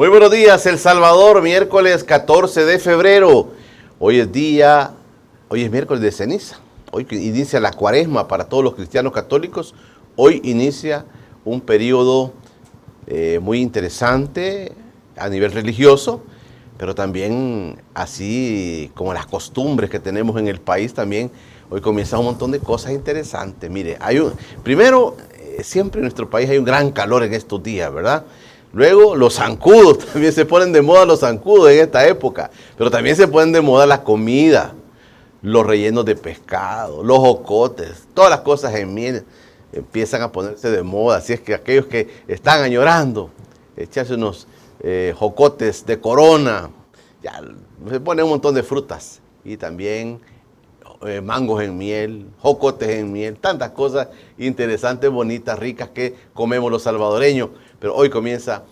Muy buenos días, El Salvador, miércoles 14 de febrero. Hoy es miércoles de ceniza. Hoy inicia la cuaresma para todos los cristianos católicos. Hoy inicia un periodo muy interesante a nivel religioso, pero también así como las costumbres que tenemos en el país también. Hoy comienza un montón de cosas interesantes. Mire, siempre en nuestro país hay un gran calor en estos días, ¿verdad? Luego los zancudos, también se ponen de moda los zancudos en esta época, pero también se ponen de moda la comida, los rellenos de pescado, los jocotes, todas las cosas en miel empiezan a ponerse de moda. Así es que aquellos que están añorando echarse unos jocotes de corona, ya se ponen un montón de frutas y también mangos en miel, jocotes en miel, tantas cosas interesantes, bonitas, ricas que comemos los salvadoreños. Pero hoy comienza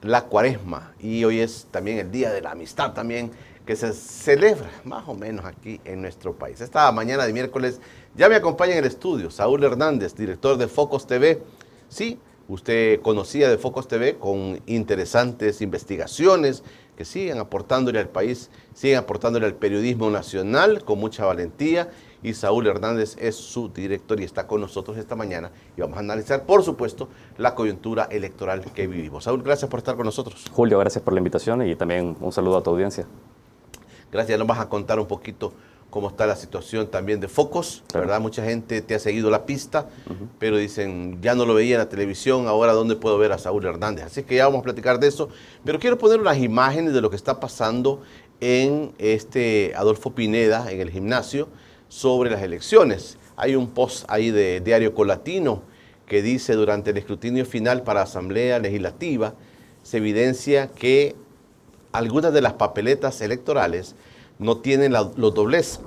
la cuaresma y hoy es también el Día de la Amistad también, que se celebra más o menos aquí en nuestro país. Esta mañana de miércoles ya me acompaña en el estudio Saúl Hernández, director de Focos TV. Sí, usted conocía de Focos TV con interesantes investigaciones que siguen aportándole al país, siguen aportándole al periodismo nacional con mucha valentía. Y Saúl Hernández es su director y está con nosotros esta mañana y vamos a analizar, por supuesto, la coyuntura electoral que vivimos. Saúl, gracias por estar con nosotros. Julio, gracias por la invitación y también un saludo a tu audiencia. Gracias, nos vas a contar un poquito cómo está la situación también de Focos, claro. ¿Verdad? Mucha gente te ha seguido la pista, pero dicen, ya no lo veía en la televisión, ahora ¿dónde puedo ver a Saúl Hernández? Así que ya vamos a platicar de eso, pero quiero poner unas imágenes de lo que está pasando en Adolfo Pineda, en el gimnasio, sobre las elecciones. Hay un post ahí de Diario Colatino que dice: durante el escrutinio final para Asamblea Legislativa, se evidencia que algunas de las papeletas electorales no tienen los doblez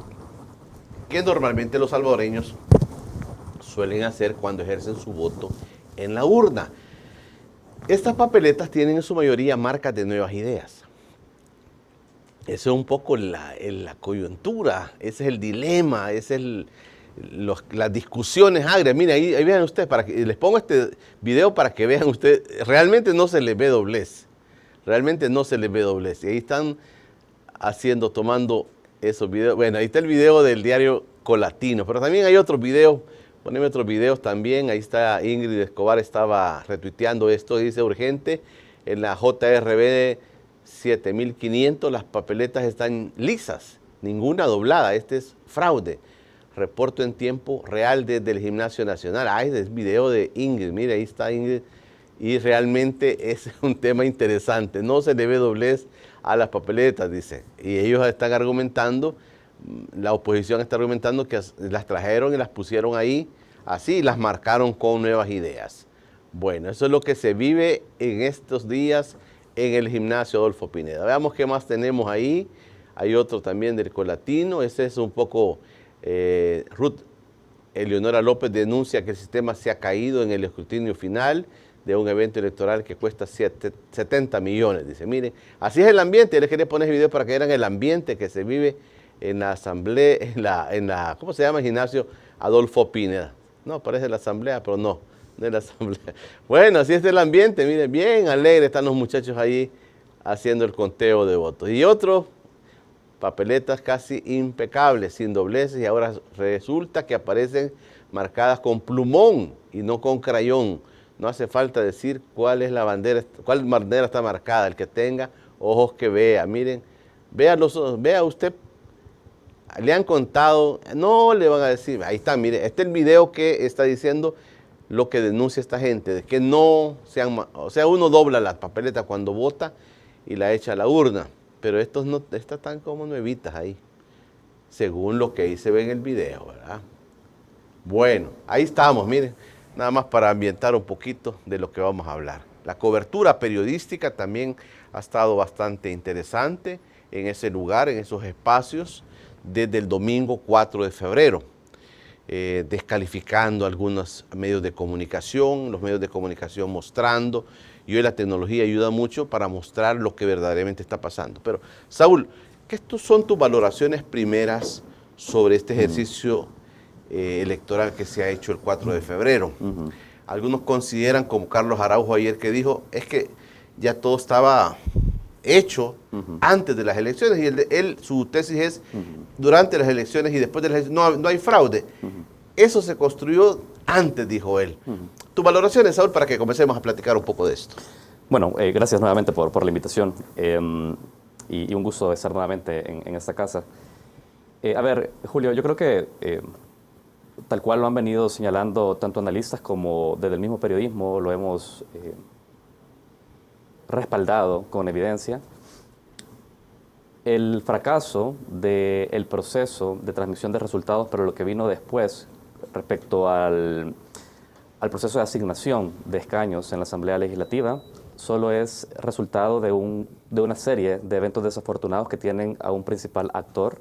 que normalmente los salvadoreños suelen hacer cuando ejercen su voto en la urna. Estas papeletas tienen en su mayoría marcas de Nuevas Ideas. Esa es un poco la coyuntura, ese es el dilema, ese es las discusiones agrias. Mire, ahí vean ustedes, les pongo este video para que vean ustedes, realmente no se les ve doblez, realmente no se les ve doblez. Y ahí están tomando esos videos. Bueno, ahí está el video del Diario Colatino, pero también hay otros videos, poneme otros videos también. Ahí está Ingrid Escobar, estaba retuiteando esto, dice: urgente, en la JRB 7500 las papeletas están lisas, ninguna doblada, este es fraude. Reporto en tiempo real desde el Gimnasio Nacional. Ay, es video de Ingrid, mire, ahí está Ingrid, y realmente es un tema interesante, no se le ve doblez a las papeletas, dice, y ellos están argumentando, la oposición está argumentando que las trajeron y las pusieron ahí, así, las marcaron con Nuevas Ideas. Bueno, eso es lo que se vive en estos días en el gimnasio Adolfo Pineda. Veamos qué más tenemos ahí. Hay otro también del Colatino. Ese es un poco, Ruth Eleonora López denuncia que el sistema se ha caído en el escrutinio final de un evento electoral que cuesta 70 millones. Dice, miren, así es el ambiente. Yo les quería poner el video para que vean el ambiente que se vive en la asamblea, ¿cómo se llama el gimnasio? Adolfo Pineda. No, parece la asamblea, pero no. De la asamblea. Bueno, así es el ambiente, miren, bien alegre están los muchachos ahí haciendo el conteo de votos. Y otros, papeletas casi impecables, sin dobleces, y ahora resulta que aparecen marcadas con plumón y no con crayón. No hace falta decir cuál bandera está marcada. El que tenga ojos que vea, miren, vea usted. Le han contado, no le van a decir, ahí está, mire, este es el video que está diciendo lo que denuncia esta gente, de que no sean, o sea, uno dobla las papeletas cuando vota y la echa a la urna, pero estas están como nuevitas ahí, según lo que ahí se ve en el video, ¿verdad? Bueno, ahí estamos, miren, nada más para ambientar un poquito de lo que vamos a hablar. La cobertura periodística también ha estado bastante interesante en ese lugar, en esos espacios, desde el domingo 4 de febrero. Descalificando algunos medios de comunicación, los medios de comunicación mostrando, y hoy la tecnología ayuda mucho para mostrar lo que verdaderamente está pasando. Pero, Saúl, ¿qué son tus valoraciones primeras sobre este ejercicio electoral que se ha hecho el 4 de febrero? Algunos consideran, como Carlos Araujo ayer que dijo, es que ya todo estaba hecho antes de las elecciones, y su tesis es durante las elecciones y después de las elecciones, no hay fraude. Eso se construyó antes, dijo él. Tu valoración, Saúl, para que comencemos a platicar un poco de esto. Bueno, gracias nuevamente por la invitación y un gusto estar nuevamente en esta casa. A ver, Julio, yo creo que tal cual lo han venido señalando tanto analistas como desde el mismo periodismo, lo hemos respaldado con evidencia. El fracaso del proceso de transmisión de resultados, pero lo que vino después respecto al proceso de asignación de escaños en la Asamblea Legislativa, solo es resultado de una serie de eventos desafortunados que tienen a un principal actor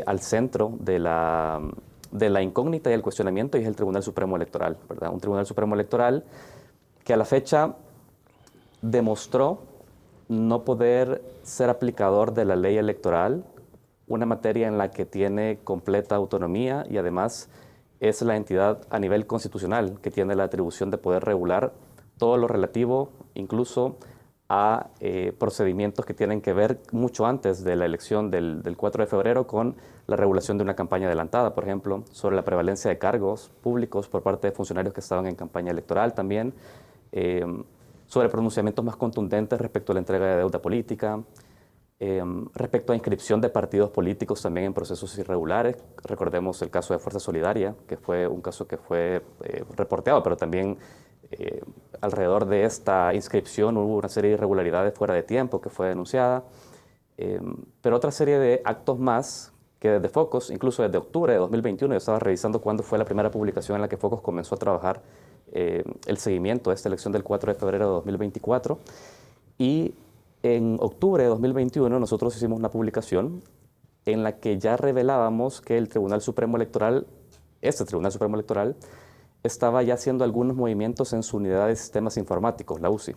al centro de la incógnita y el cuestionamiento, y es el Tribunal Supremo Electoral, ¿verdad? Un Tribunal Supremo Electoral que a la fecha demostró no poder ser aplicador de la ley electoral, una materia en la que tiene completa autonomía y además es la entidad a nivel constitucional que tiene la atribución de poder regular todo lo relativo, incluso a procedimientos que tienen que ver mucho antes de la elección del 4 de febrero con la regulación de una campaña adelantada, por ejemplo, sobre la prevalencia de cargos públicos por parte de funcionarios que estaban en campaña electoral también, sobre pronunciamientos más contundentes respecto a la entrega de deuda política, respecto a inscripción de partidos políticos también en procesos irregulares. Recordemos el caso de Fuerza Solidaria, que fue un caso que fue reporteado, pero también alrededor de esta inscripción hubo una serie de irregularidades fuera de tiempo que fue denunciada, pero otra serie de actos más que desde Focus, incluso desde octubre de 2021, yo estaba revisando cuándo fue la primera publicación en la que Focus comenzó a trabajar el seguimiento de esta elección del 4 de febrero de 2024, y en octubre de 2021 nosotros hicimos una publicación en la que ya revelábamos que el Tribunal Supremo Electoral, este Tribunal Supremo Electoral, estaba ya haciendo algunos movimientos en su unidad de sistemas informáticos, la UCI.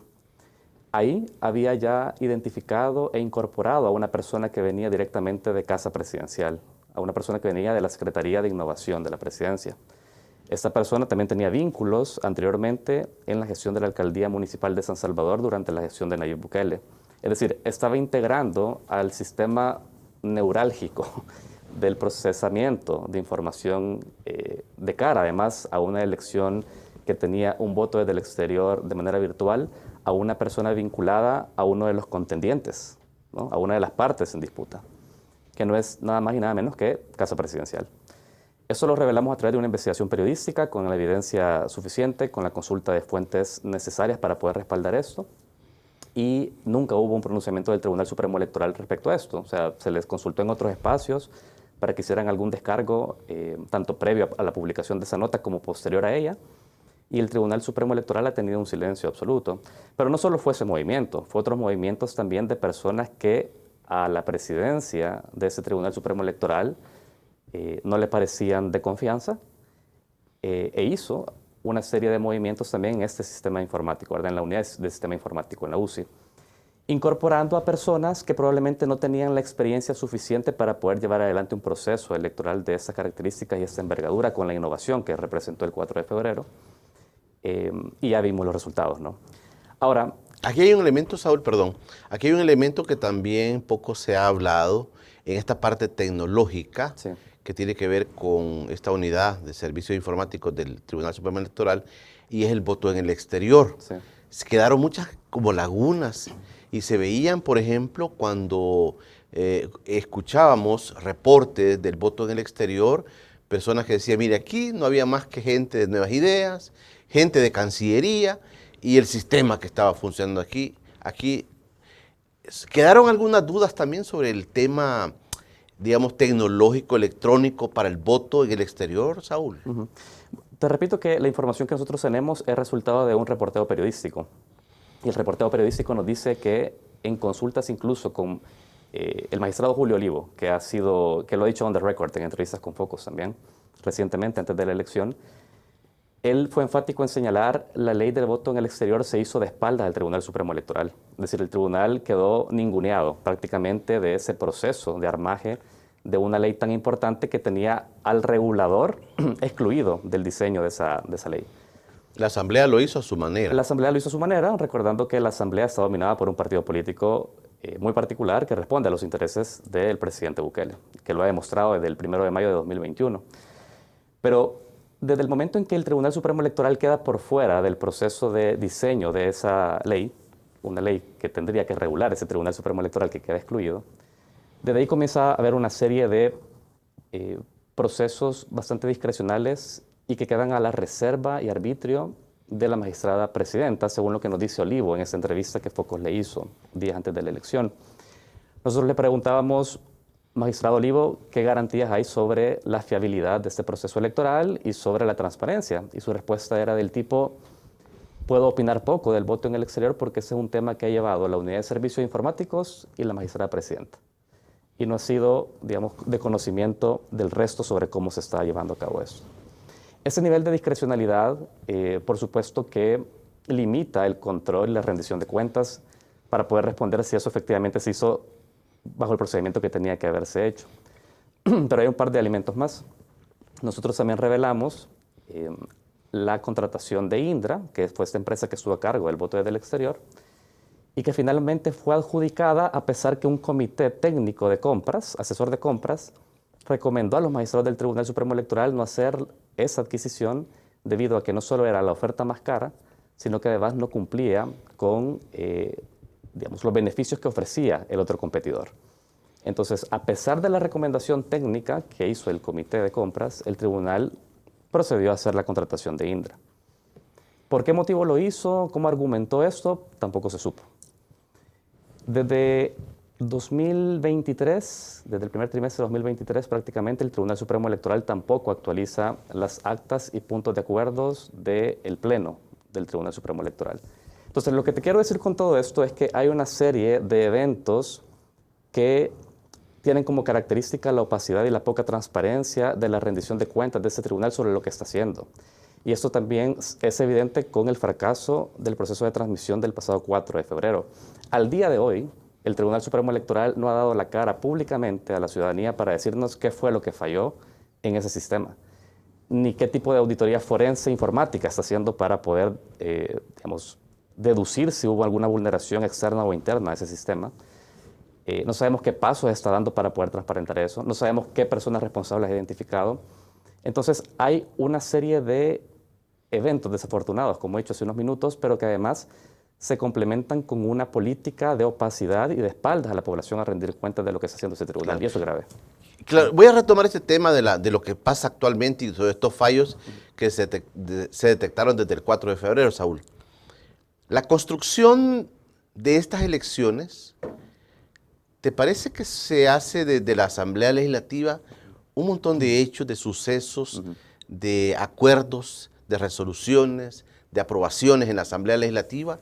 Ahí había ya identificado e incorporado a una persona que venía directamente de Casa Presidencial, a una persona que venía de la Secretaría de Innovación de la Presidencia. Esta persona también tenía vínculos anteriormente en la gestión de la Alcaldía Municipal de San Salvador durante la gestión de Nayib Bukele. Es decir, estaba integrando al sistema neurálgico del procesamiento de información de cara, además, a una elección que tenía un voto desde el exterior de manera virtual, a una persona vinculada a uno de los contendientes, ¿no? A una de las partes en disputa, que no es nada más y nada menos que Casa Presidencial. Eso lo revelamos a través de una investigación periodística, con la evidencia suficiente, con la consulta de fuentes necesarias para poder respaldar esto. Y nunca hubo un pronunciamiento del Tribunal Supremo Electoral respecto a esto. O sea, se les consultó en otros espacios para que hicieran algún descargo, tanto previo a la publicación de esa nota como posterior a ella. Y el Tribunal Supremo Electoral ha tenido un silencio absoluto. Pero no solo fue ese movimiento, fue otros movimientos también de personas que a la presidencia de ese Tribunal Supremo Electoral no le parecían de confianza, e hizo una serie de movimientos también en este sistema informático, ¿verdad? En la unidad de sistema informático, en la UCI, incorporando a personas que probablemente no tenían la experiencia suficiente para poder llevar adelante un proceso electoral de estas características y esta envergadura, con la innovación que representó el 4 de febrero, y ya vimos los resultados, ¿no? Ahora, aquí hay un elemento, Saúl, perdón, aquí hay un elemento que también poco se ha hablado en esta parte tecnológica, sí, que tiene que ver con esta unidad de servicios informáticos del Tribunal Supremo Electoral, y es el voto en el exterior. Sí. Se quedaron muchas como lagunas y se veían, por ejemplo, cuando escuchábamos reportes del voto en el exterior, personas que decían, mire, aquí no había más que gente de Nuevas Ideas, gente de Cancillería y el sistema que estaba funcionando aquí. ¿Quedaron algunas dudas también sobre el tema, digamos, tecnológico, electrónico para el voto en el exterior, Saúl? Te repito que la información que nosotros tenemos es resultado de un reporteo periodístico. Y el reporteo periodístico nos dice que en consultas incluso con el magistrado Julio Olivo, que lo ha dicho on the record en entrevistas con Focus también, recientemente, antes de la elección, él fue enfático en señalar la ley del voto en el exterior se hizo de espaldas del Tribunal Supremo Electoral. Es decir, el tribunal quedó ninguneado prácticamente de ese proceso de armaje de una ley tan importante que tenía al regulador excluido del diseño de esa ley. La Asamblea lo hizo a su manera. La Asamblea lo hizo a su manera, recordando que la Asamblea está dominada por un partido político muy particular que responde a los intereses del presidente Bukele, que lo ha demostrado desde el 1 de mayo de 2021. Pero desde el momento en que el Tribunal Supremo Electoral queda por fuera del proceso de diseño de esa ley, una ley que tendría que regular ese Tribunal Supremo Electoral que queda excluido, desde ahí comienza a haber una serie de procesos bastante discrecionales y que quedan a la reserva y arbitrio de la magistrada presidenta, según lo que nos dice Olivo en esta entrevista que Focos le hizo días antes de la elección. Nosotros le preguntábamos, magistrado Olivo, ¿qué garantías hay sobre la fiabilidad de este proceso electoral y sobre la transparencia? Y su respuesta era del tipo, puedo opinar poco del voto en el exterior porque ese es un tema que ha llevado la Unidad de Servicios Informáticos y la magistrada presidenta. Y no ha sido, digamos, de conocimiento del resto sobre cómo se está llevando a cabo eso. Ese nivel de discrecionalidad, por supuesto que limita el control y la rendición de cuentas para poder responder si eso efectivamente se hizo bajo el procedimiento que tenía que haberse hecho. Pero hay un par de elementos más. Nosotros también revelamos la contratación de Indra, que fue esta empresa que estuvo a cargo del voto desde el exterior, y que finalmente fue adjudicada a pesar que un comité técnico de compras, asesor de compras, recomendó a los magistrados del Tribunal Supremo Electoral no hacer esa adquisición debido a que no solo era la oferta más cara, sino que además no cumplía con digamos, los beneficios que ofrecía el otro competidor. Entonces, a pesar de la recomendación técnica que hizo el comité de compras, el tribunal procedió a hacer la contratación de Indra. ¿Por qué motivo lo hizo? ¿Cómo argumentó esto? Tampoco se supo. Desde 2023, desde el primer trimestre de 2023, prácticamente el Tribunal Supremo Electoral tampoco actualiza las actas y puntos de acuerdos del Pleno del Tribunal Supremo Electoral. Entonces, lo que te quiero decir con todo esto es que hay una serie de eventos que tienen como característica la opacidad y la poca transparencia de la rendición de cuentas de este tribunal sobre lo que está haciendo. Y esto también es evidente con el fracaso del proceso de transmisión del pasado 4 de febrero. Al día de hoy, el Tribunal Supremo Electoral no ha dado la cara públicamente a la ciudadanía para decirnos qué fue lo que falló en ese sistema, ni qué tipo de auditoría forense informática está haciendo para poder, digamos, deducir si hubo alguna vulneración externa o interna a ese sistema. No sabemos qué pasos está dando para poder transparentar eso, no sabemos qué personas responsables ha identificado. Entonces, hay una serie de eventos desafortunados, como he dicho hace unos minutos, pero que además se complementan con una política de opacidad y de espaldas a la población a rendir cuentas de lo que está haciendo ese tribunal, claro. Y eso es grave. Claro, voy a retomar este tema de lo que pasa actualmente y sobre estos fallos que se detectaron desde el 4 de febrero, Saúl. La construcción de estas elecciones, ¿te parece que se hace desde la Asamblea Legislativa un montón de hechos, de sucesos, de acuerdos, de resoluciones, de aprobaciones en la Asamblea Legislativa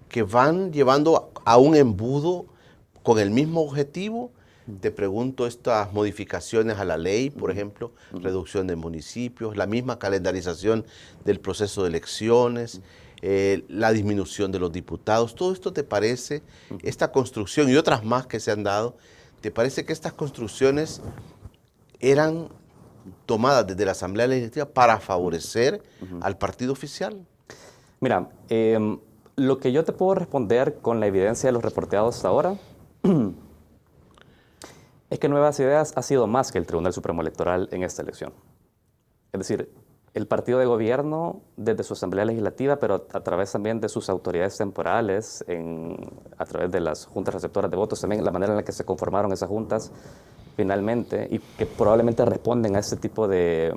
que van llevando a un embudo con el mismo objetivo? Te pregunto, estas modificaciones a la ley, por ejemplo, reducción de municipios, la misma calendarización del proceso de elecciones, la disminución de los diputados, ¿todo esto te parece, esta construcción y otras más que se han dado, te parece que estas construcciones eran tomadas desde la Asamblea Legislativa para favorecer al partido oficial? Mira, lo que yo te puedo responder con la evidencia de los reporteados hasta ahora es que Nuevas Ideas ha sido más que el Tribunal Supremo Electoral en esta elección. Es decir, el partido de gobierno desde su Asamblea Legislativa, pero a través también de sus autoridades temporales, a través de las juntas receptoras de votos, también la manera en la que se conformaron esas juntas finalmente y que probablemente responden a este tipo de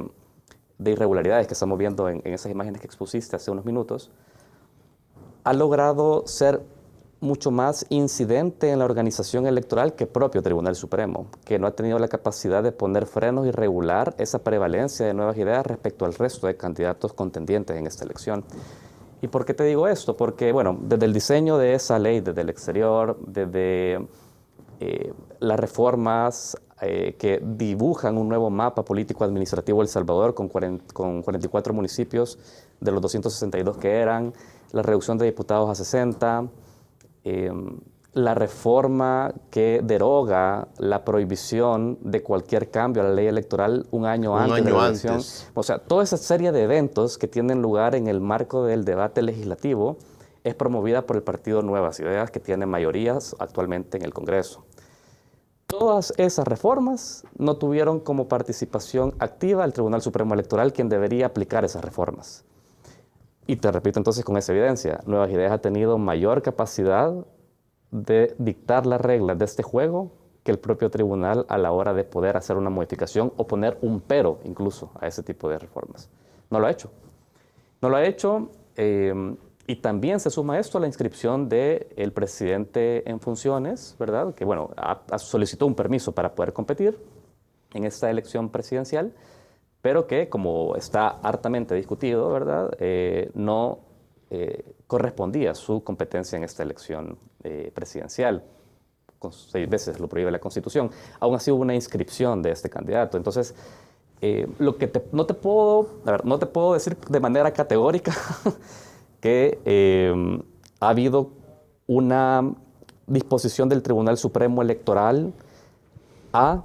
irregularidades que estamos viendo en esas imágenes que expusiste hace unos minutos, ha logrado ser mucho más incidente en la organización electoral que propio Tribunal Supremo, que no ha tenido la capacidad de poner frenos y regular esa prevalencia de Nuevas Ideas respecto al resto de candidatos contendientes en esta elección. ¿Y por qué te digo esto? Porque, bueno, desde el diseño de esa ley, desde el exterior, desde las reformas que dibujan un nuevo mapa político-administrativo de El Salvador con 44 municipios de los 262 que eran, la reducción de diputados a 60, la reforma que deroga la prohibición de cualquier cambio a la ley electoral un año antes de la elección. O sea, toda esa serie de eventos que tienen lugar en el marco del debate legislativo es promovida por el partido Nuevas Ideas, que tiene mayorías actualmente en el Congreso. Todas esas reformas no tuvieron como participación activa el Tribunal Supremo Electoral, quien debería aplicar esas reformas. Y te repito entonces con esa evidencia, Nuevas Ideas ha tenido mayor capacidad de dictar las reglas de este juego que el propio tribunal a la hora de poder hacer una modificación o poner un pero incluso a ese tipo de reformas. No lo ha hecho. No lo ha hecho y también se suma esto a la inscripción del presidente en funciones, ¿verdad? Que bueno, solicitó un permiso para poder competir en esta elección presidencial, pero que como está hartamente discutido, ¿verdad? No correspondía a su competencia en esta elección presidencial. 6 veces lo prohíbe la Constitución. Aún así hubo una inscripción de este candidato. Entonces, lo que no te puedo decir de manera categórica que ha habido una disposición del Tribunal Supremo Electoral a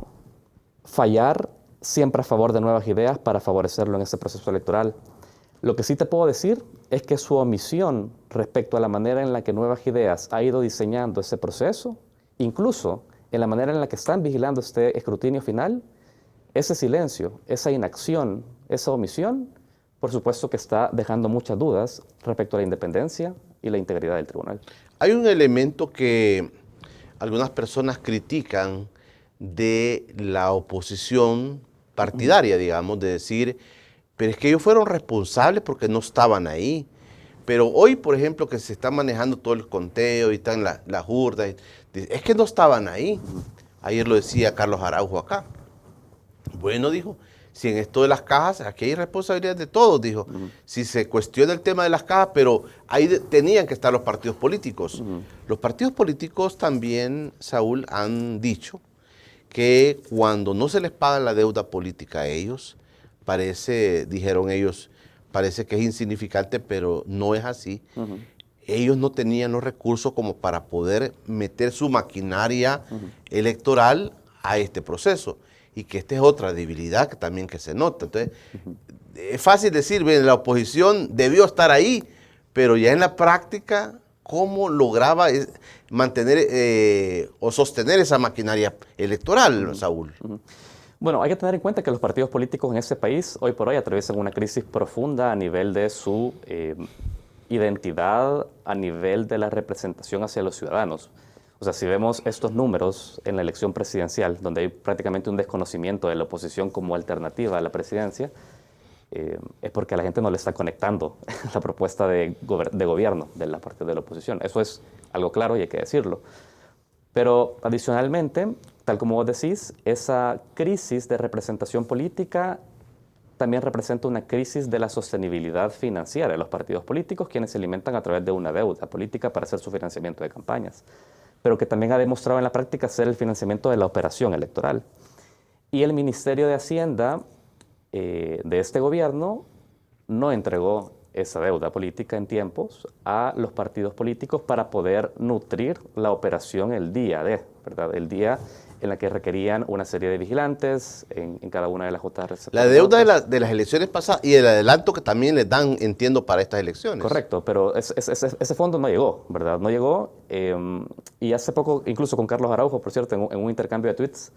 fallar siempre a favor de Nuevas Ideas para favorecerlo en este proceso electoral. Lo que sí te puedo decir es que su omisión respecto a la manera en la que Nuevas Ideas ha ido diseñando ese proceso, incluso en la manera en la que están vigilando este escrutinio final, ese silencio, esa inacción, esa omisión, por supuesto que está dejando muchas dudas respecto a la independencia y la integridad del tribunal. Hay un elemento que algunas personas critican de la oposición partidaria, digamos, de decir, pero es que ellos fueron responsables porque no estaban ahí. Pero hoy, por ejemplo, que se está manejando todo el conteo y están las urnas, es que no estaban ahí. Ayer lo decía Carlos Araujo acá. Bueno, dijo, si en esto de las cajas, aquí hay responsabilidad de todos, dijo. Si se cuestiona el tema de las cajas, pero ahí tenían que estar los partidos políticos. Los partidos políticos también, Saúl, han dicho que cuando no se les paga la deuda política a ellos, dijeron ellos, parece que es insignificante, pero no es así. Ellos no tenían los recursos como para poder meter su maquinaria electoral a este proceso. Y que esta es otra debilidad que se nota. Entonces, es fácil decir, bien, la oposición debió estar ahí, pero ya en la práctica, ¿cómo lograba mantener o sostener esa maquinaria electoral, Saúl? Bueno, hay que tener en cuenta que los partidos políticos en este país, hoy por hoy, atraviesan una crisis profunda a nivel de su identidad, a nivel de la representación hacia los ciudadanos. O sea, si vemos estos números en la elección presidencial, donde hay prácticamente un desconocimiento de la oposición como alternativa a la presidencia, es porque a la gente no le está conectando la propuesta de gobierno de la parte de la oposición. Eso es algo claro y hay que decirlo. Pero adicionalmente, tal como vos decís, esa crisis de representación política también representa una crisis de la sostenibilidad financiera de los partidos políticos, quienes se alimentan a través de una deuda política para hacer su financiamiento de campañas, pero que también ha demostrado en la práctica ser el financiamiento de la operación electoral. Y el Ministerio de Hacienda de este gobierno no entregó esa deuda política en tiempos a los partidos políticos para poder nutrir la operación el día ¿verdad? El día en la que requerían una serie de vigilantes en cada una de las juntas. La deuda de las elecciones pasadas y el adelanto que también les dan, entiendo, para estas elecciones. Correcto, pero ese fondo no llegó, ¿verdad? No llegó. Y hace poco, incluso con Carlos Araujo, por cierto, en un intercambio de tweets,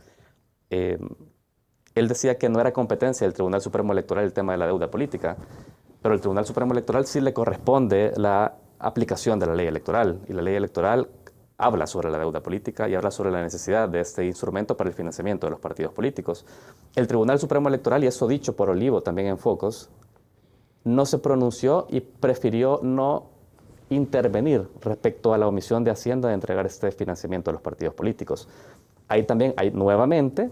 él decía que no era competencia del Tribunal Supremo Electoral el tema de la deuda política, pero al Tribunal Supremo Electoral sí le corresponde la aplicación de la ley electoral, y la ley electoral habla sobre la deuda política y habla sobre la necesidad de este instrumento para el financiamiento de los partidos políticos. El Tribunal Supremo Electoral, y eso dicho por Olivo también en Focus, no se pronunció y prefirió no intervenir respecto a la omisión de Hacienda de entregar este financiamiento a los partidos políticos. Ahí también hay nuevamente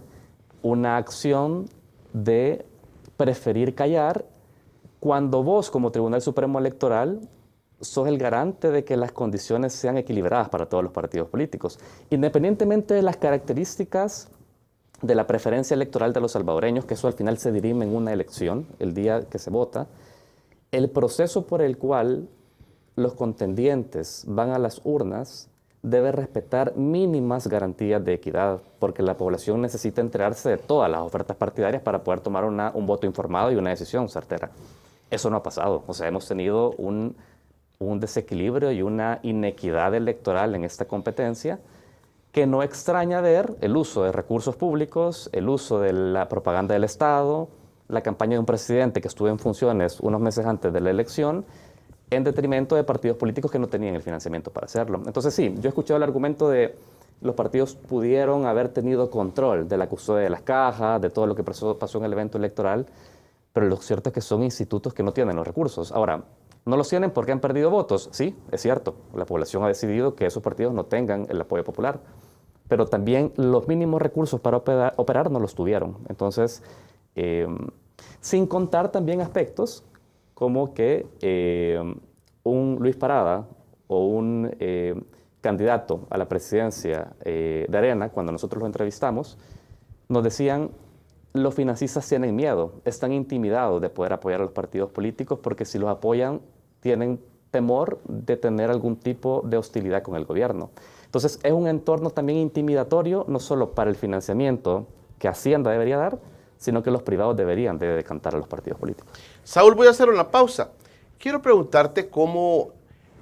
una acción de preferir callar cuando vos, como Tribunal Supremo Electoral, sos el garante de que las condiciones sean equilibradas para todos los partidos políticos, independientemente de las características de la preferencia electoral de los salvadoreños, que eso al final se dirime en una elección, el día que se vota. El proceso por el cual los contendientes van a las urnas debe respetar mínimas garantías de equidad, porque la población necesita enterarse de todas las ofertas partidarias para poder tomar un voto informado y una decisión certera. Eso no ha pasado. O sea, hemos tenido un un desequilibrio y una inequidad electoral en esta competencia que no extraña ver el uso de recursos públicos, el uso de la propaganda del Estado, la campaña de un presidente que estuvo en funciones unos meses antes de la elección, en detrimento de partidos políticos que no tenían el financiamiento para hacerlo. Entonces sí, yo he escuchado el argumento de los partidos pudieron haber tenido control de la custodia de las cajas, de todo lo que pasó en el evento electoral, pero lo cierto es que son institutos que no tienen los recursos. Ahora, ¿no los tienen porque han perdido votos? Sí, es cierto. La población ha decidido que esos partidos no tengan el apoyo popular, pero también los mínimos recursos para operar no los tuvieron. Entonces, sin contar también aspectos como que un Luis Parada o un candidato a la presidencia de Arena, cuando nosotros lo entrevistamos, nos decían, los financistas tienen miedo, están intimidados de poder apoyar a los partidos políticos porque si los apoyan tienen temor de tener algún tipo de hostilidad con el gobierno. Entonces es un entorno también intimidatorio, no solo para el financiamiento que Hacienda debería dar, sino que los privados deberían de decantar a los partidos políticos. Saúl, voy a hacer una pausa. Quiero preguntarte cómo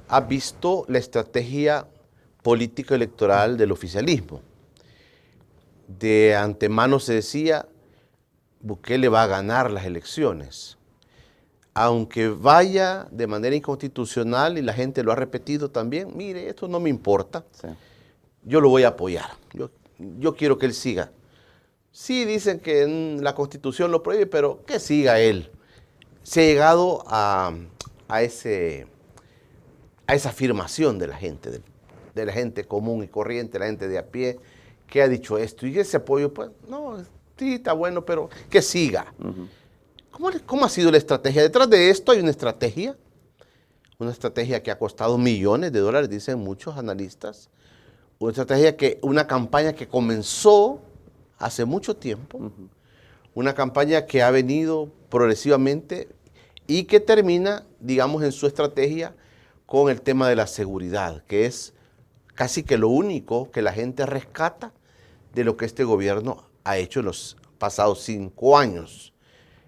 has visto la estrategia política electoral del oficialismo. De antemano se decía, Bukele va a ganar las elecciones. Aunque vaya de manera inconstitucional y la gente lo ha repetido también, mire, esto no me importa, sí, yo lo voy a apoyar, yo quiero que él siga. Sí dicen que la Constitución lo prohíbe, pero que siga él. Se ha llegado a esa afirmación de la gente común y corriente, la gente de a pie, que ha dicho esto. Y ese apoyo, pues, no, sí, está bueno, pero que siga. Uh-huh. ¿Cómo ha sido la estrategia? Detrás de esto hay una estrategia que ha costado millones de dólares, dicen muchos analistas. Una campaña que comenzó hace mucho tiempo, uh-huh, una campaña que ha venido progresivamente y que termina, digamos, en su estrategia con el tema de la seguridad, que es casi que lo único que la gente rescata de lo que este gobierno ha hecho en los pasados 5 años.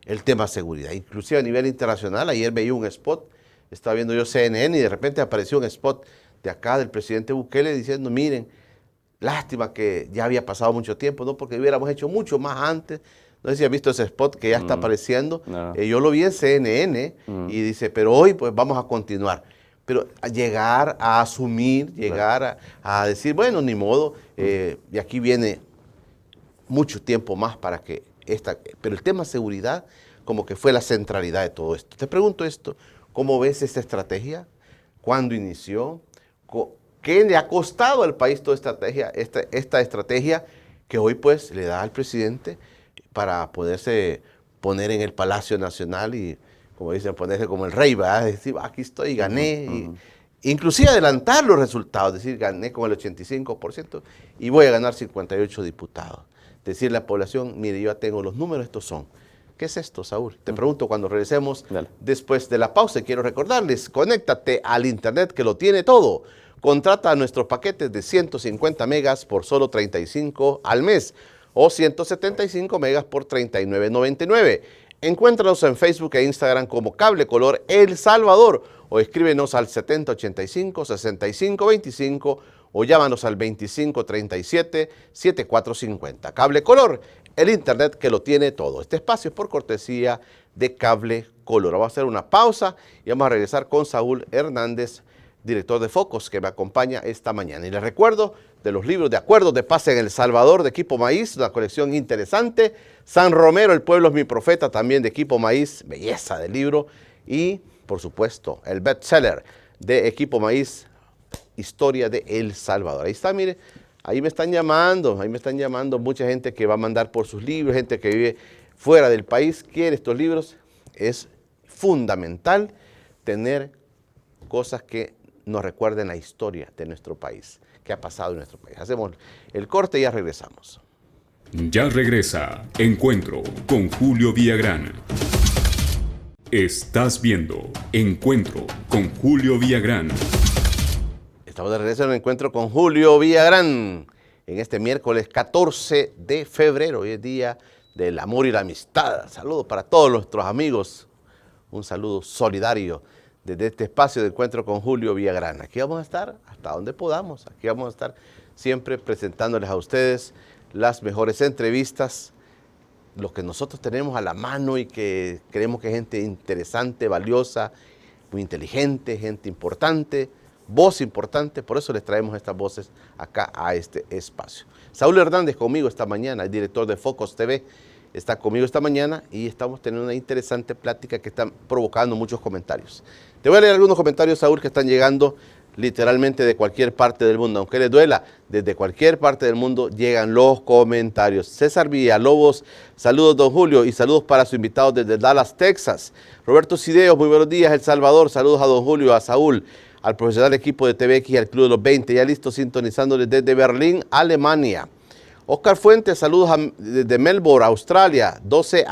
El tema seguridad, inclusive a nivel internacional. Ayer veía un spot, estaba viendo yo CNN y de repente apareció un spot de acá del presidente Bukele diciendo, miren, lástima que ya había pasado mucho tiempo, ¿no? Porque hubiéramos hecho mucho más antes. No sé si has visto ese spot que ya está apareciendo. No. Yo lo vi en CNN y dice, pero hoy pues vamos a continuar. Pero a llegar a asumir, llegar a decir, bueno, ni modo, y aquí viene mucho tiempo más para que pero el tema seguridad como que fue la centralidad de todo esto. Te pregunto esto, ¿cómo ves esta estrategia? ¿Cuándo inició? ¿Qué le ha costado al país toda esta estrategia que hoy pues le da al presidente para poderse poner en el Palacio Nacional y, como dicen, ponerse como el rey, ¿verdad? Decir, aquí estoy, gané. Inclusive adelantar los resultados, decir, gané con el 85% y voy a ganar 58 diputados. Decirle a la población, mire, yo ya tengo los números, estos son. ¿Qué es esto, Saúl? Te pregunto cuando regresemos después de la pausa. Quiero recordarles, conéctate al internet que lo tiene todo. Contrata nuestros paquetes de 150 megas por solo 35 al mes o 175 megas por 39.99. Encuéntranos en Facebook e Instagram como Cable Color El Salvador o escríbenos al 7085-6525 o llámanos al 2537-7450. Cable Color, el internet que lo tiene todo. Este espacio es por cortesía de Cable Color. Vamos a hacer una pausa y vamos a regresar con Saúl Hernández, director de Focos, que me acompaña esta mañana. Y les recuerdo de los libros de Acuerdos de Paz en El Salvador, de Equipo Maíz, una colección interesante. San Romero, El Pueblo es mi Profeta, también de Equipo Maíz, belleza del libro. Y, por supuesto, el bestseller de Equipo Maíz, Historia de El Salvador. Ahí está, mire, ahí me están llamando mucha gente que va a mandar por sus libros, gente que vive fuera del país, quiere estos libros. Es fundamental tener cosas que nos recuerden la historia de nuestro país, que ha pasado en nuestro país. Hacemos el corte y ya regresamos. Ya regresa Encuentro con Julio Villagrán. Estás viendo Encuentro con Julio Villagrán. Estamos de regreso en el Encuentro con Julio Villagrán en este miércoles 14 de febrero. Hoy es día del amor y la amistad. Saludos para todos nuestros amigos. Un saludo solidario desde este espacio de encuentro con Julio Villagrán. Aquí vamos a estar hasta donde podamos, aquí vamos a estar siempre presentándoles a ustedes las mejores entrevistas, lo que nosotros tenemos a la mano y que creemos que es gente interesante, valiosa, muy inteligente, gente importante, voz importante, por eso les traemos estas voces acá a este espacio. Saúl Hernández conmigo esta mañana, el director de Focos TV, está conmigo esta mañana y estamos teniendo una interesante plática que está provocando muchos comentarios. Te voy a leer algunos comentarios, Saúl, que están llegando literalmente de cualquier parte del mundo. Aunque les duela, desde cualquier parte del mundo llegan los comentarios. César Villalobos, saludos don Julio y saludos para su invitado desde Dallas, Texas. Roberto Cideos, muy buenos días, El Salvador, saludos a don Julio, a Saúl, al profesional equipo de TVX y al Club de los 20, ya listo sintonizándoles desde Berlín, Alemania. Oscar Fuentes, saludos desde Melbourne, Australia, 12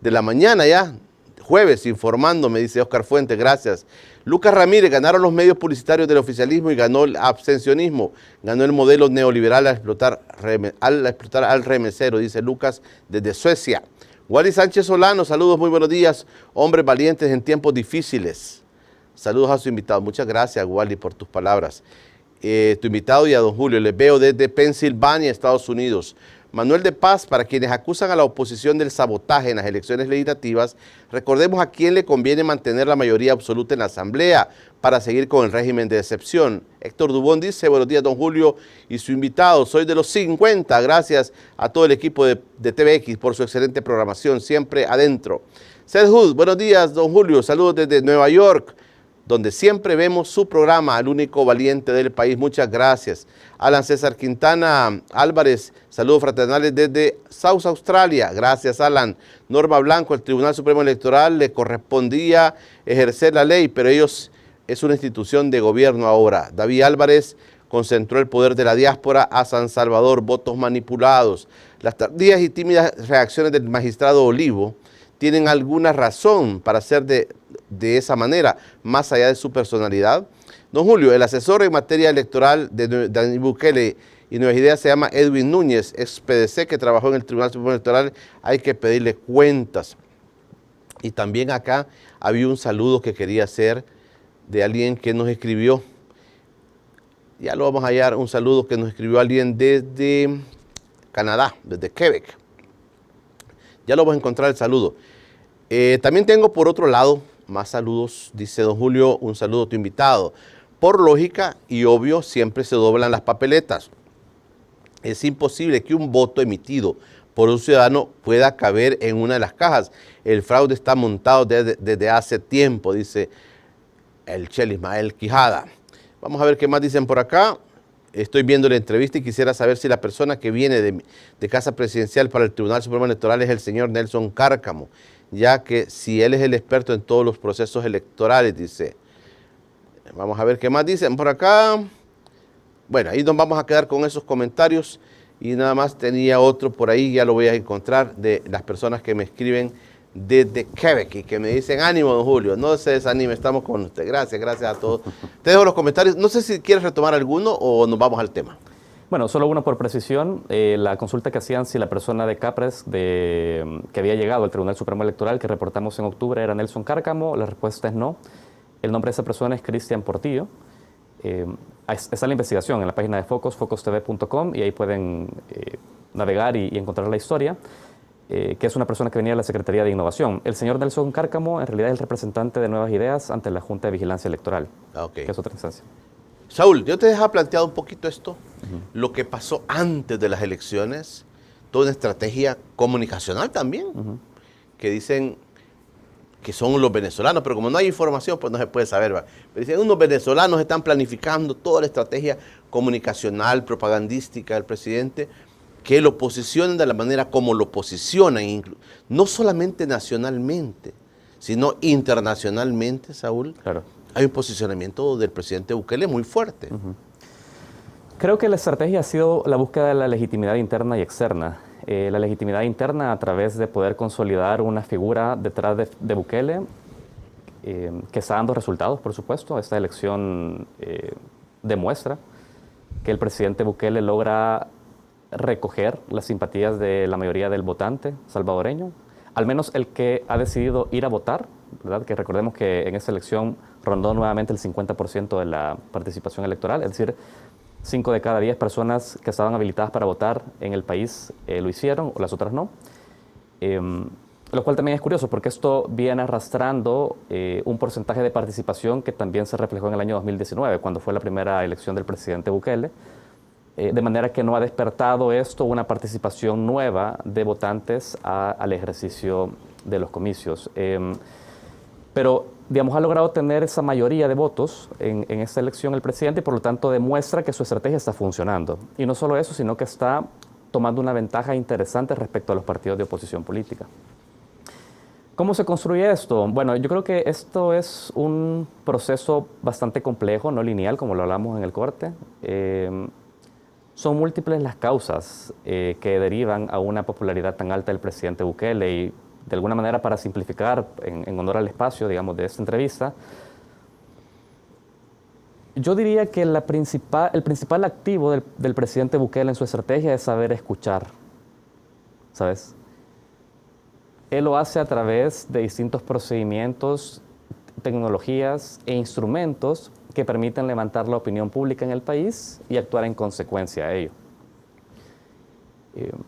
de la mañana ya, jueves, informando, me dice Oscar Fuentes, gracias. Lucas Ramírez, ganaron los medios publicitarios del oficialismo y ganó el abstencionismo, ganó el modelo neoliberal al explotar al remesero, dice Lucas desde Suecia. Wally Sánchez Solano, saludos, muy buenos días, hombres valientes en tiempos difíciles. Saludos a su invitado, muchas gracias Wally por tus palabras. Tu invitado y a don Julio, les veo desde Pensilvania, Estados Unidos. Manuel de Paz, para quienes acusan a la oposición del sabotaje en las elecciones legislativas, recordemos a quién le conviene mantener la mayoría absoluta en la Asamblea para seguir con el régimen de excepción. Héctor Dubón dice, buenos días don Julio y su invitado, soy de los 50, gracias a todo el equipo de TVX por su excelente programación, siempre adentro. Seth Hood, buenos días don Julio, saludos desde Nueva York, donde siempre vemos su programa, el único valiente del país. Muchas gracias. Alan César Quintana Álvarez, saludos fraternales desde South Australia. Gracias, Alan. Norma Blanco, el Tribunal Supremo Electoral le correspondía ejercer la ley, pero ellos es una institución de gobierno ahora. David Álvarez concentró el poder de la diáspora a San Salvador, votos manipulados. Las tardías y tímidas reacciones del magistrado Olivo tienen alguna razón para ser de esa manera, más allá de su personalidad. Don Julio, el asesor en materia electoral de Nayib Bukele y Nuevas Ideas se llama Edwin Núñez, ex PDC, que trabajó en el Tribunal Supremo Electoral, hay que pedirle cuentas. Y también acá había un saludo que quería hacer de alguien que nos escribió, ya lo vamos a hallar, un saludo que nos escribió alguien desde Canadá, desde Quebec. Ya lo vamos a encontrar el saludo. También tengo por otro lado más saludos, dice don Julio, un saludo a tu invitado. Por lógica y obvio siempre se doblan las papeletas. Es imposible que un voto emitido por un ciudadano pueda caber en una de las cajas. El fraude está montado desde hace tiempo, dice el Chel Ismael Quijada. Vamos a ver qué más dicen por acá. Estoy viendo la entrevista y quisiera saber si la persona que viene de Casa Presidencial para el Tribunal Supremo Electoral es el señor Nelson Cárcamo, ya que si él es el experto en todos los procesos electorales, dice. Vamos a ver qué más dicen por acá. Bueno, ahí nos vamos a quedar con esos comentarios y nada más tenía otro por ahí, ya lo voy a encontrar, de las personas que me escriben desde Quebec y que me dicen, ánimo don Julio, no se desanime, estamos con usted. Gracias, gracias a todos. Te dejo los comentarios, no sé si quieres retomar alguno o nos vamos al tema. Bueno, solo uno por precisión, la consulta que hacían si la persona de Capres que había llegado al Tribunal Supremo Electoral que reportamos en octubre era Nelson Cárcamo, la respuesta es no. El nombre de esa persona es Cristian Portillo. Está la investigación en la página de Focos, focostv.com, y ahí pueden navegar y encontrar la historia, que es una persona que venía de la Secretaría de Innovación. El señor Nelson Cárcamo en realidad es el representante de Nuevas Ideas ante la Junta de Vigilancia Electoral, que es otra instancia. Saúl, yo te dejaba planteado un poquito esto, lo que pasó antes de las elecciones, toda una estrategia comunicacional también, que dicen que son los venezolanos, pero como no hay información, pues no se puede saber. ¿Va? Pero dicen, unos venezolanos están planificando toda la estrategia comunicacional, propagandística del presidente, que lo posicionen de la manera como lo posicionan, no solamente nacionalmente, sino internacionalmente, Saúl. Claro. Hay un posicionamiento del presidente Bukele muy fuerte. Creo que la estrategia ha sido la búsqueda de la legitimidad interna y externa. La legitimidad interna a través de poder consolidar una figura detrás de Bukele que está dando resultados, por supuesto. Esta elección demuestra que el presidente Bukele logra recoger las simpatías de la mayoría del votante salvadoreño al menos el que ha decidido ir a votar, ¿verdad? Que recordemos que en esa elección rondó nuevamente el 50% de la participación electoral, es decir, 5 de cada 10 personas que estaban habilitadas para votar en el país lo hicieron, o las otras no. Lo cual también es curioso porque esto viene arrastrando un porcentaje de participación que también se reflejó en el año 2019, cuando fue la primera elección del presidente Bukele, de manera que no ha despertado esto una participación nueva de votantes al ejercicio de los comicios. Pero, digamos, ha logrado tener esa mayoría de votos en esta elección el presidente y por lo tanto demuestra que su estrategia está funcionando. Y no solo eso, sino que está tomando una ventaja interesante respecto a los partidos de oposición política. ¿Cómo se construye esto? Bueno, yo creo que esto es un proceso bastante complejo, no lineal, como lo hablamos en el corte. Son múltiples las causas que derivan a una popularidad tan alta del presidente Bukele y, de alguna manera, para simplificar, en honor al espacio, digamos, de esta entrevista, yo diría que el principal activo del presidente Bukele en su estrategia es saber escuchar, ¿sabes? Él lo hace a través de distintos procedimientos, tecnologías e instrumentos que permiten levantar la opinión pública en el país y actuar en consecuencia a ello.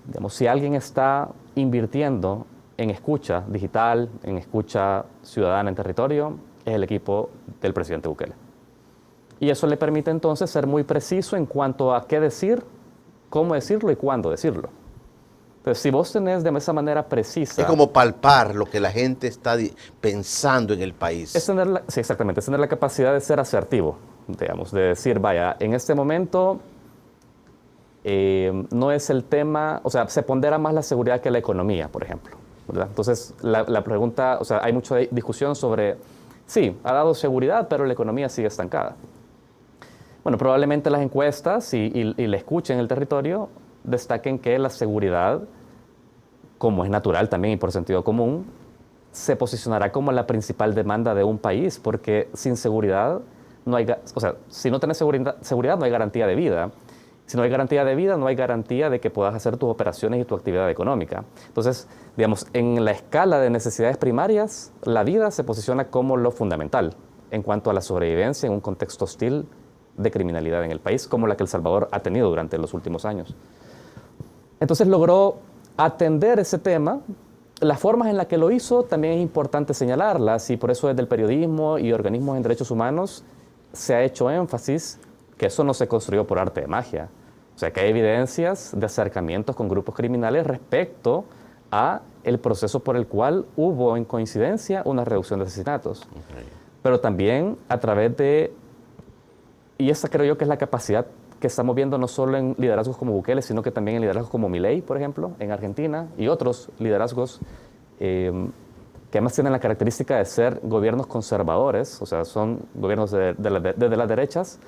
Digamos, si alguien está invirtiendo en escucha digital, en escucha ciudadana en territorio, es el equipo del presidente Bukele. Y eso le permite entonces ser muy preciso en cuanto a qué decir, cómo decirlo y cuándo decirlo. Entonces, si vos tenés de esa manera precisa... Es como palpar lo que la gente está pensando en el país. Es tener sí, exactamente. Es tener la capacidad de ser asertivo, digamos, de decir, vaya, en este momento no es el tema... O sea, se pondera más la seguridad que la economía, por ejemplo, ¿verdad? Entonces, la pregunta... O sea, hay mucha discusión sobre... Sí, ha dado seguridad, pero la economía sigue estancada. Bueno, probablemente las encuestas y la escucha en el territorio destaquen que la seguridad, como es natural también y por sentido común, se posicionará como la principal demanda de un país, porque sin seguridad no hay, o sea, si no tenés seguridad no hay garantía de vida. Si no hay garantía de vida, no hay garantía de que puedas hacer tus operaciones y tu actividad económica. Entonces, digamos, en la escala de necesidades primarias, la vida se posiciona como lo fundamental en cuanto a la sobrevivencia en un contexto hostil de criminalidad en el país, como la que El Salvador ha tenido durante los últimos años. Entonces logró atender ese tema. Las formas en las que lo hizo también es importante señalarlas y por eso desde el periodismo y organismos en derechos humanos se ha hecho énfasis que eso no se construyó por arte de magia. O sea, que hay evidencias de acercamientos con grupos criminales respecto a el proceso por el cual hubo en coincidencia una reducción de asesinatos. Okay. Pero también a través de, y esta creo yo que es la capacidad que estamos viendo no solo en liderazgos como Bukele, sino que también en liderazgos como Milei, por ejemplo, en Argentina, y otros liderazgos que además tienen la característica de ser gobiernos conservadores, o sea, son gobiernos desde las derechas,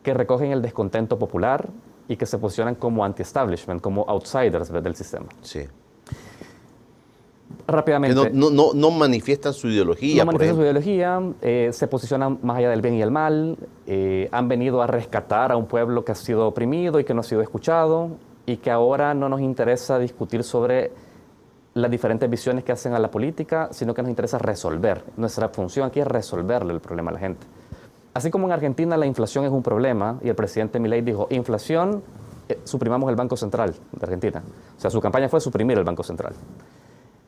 que recogen el descontento popular y que se posicionan como anti-establishment, como outsiders del sistema. Sí. Rápidamente. Que no manifiestan su ideología. No manifiestan su ideología, se posicionan más allá del bien y el mal, han venido a rescatar a un pueblo que ha sido oprimido y que no ha sido escuchado, y que ahora no nos interesa discutir sobre las diferentes visiones que hacen a la política, sino que nos interesa resolver. Nuestra función aquí es resolverle el problema a la gente. Así como en Argentina la inflación es un problema, y el presidente Milei dijo, inflación, suprimamos el Banco Central de Argentina. O sea, su campaña fue suprimir el Banco Central.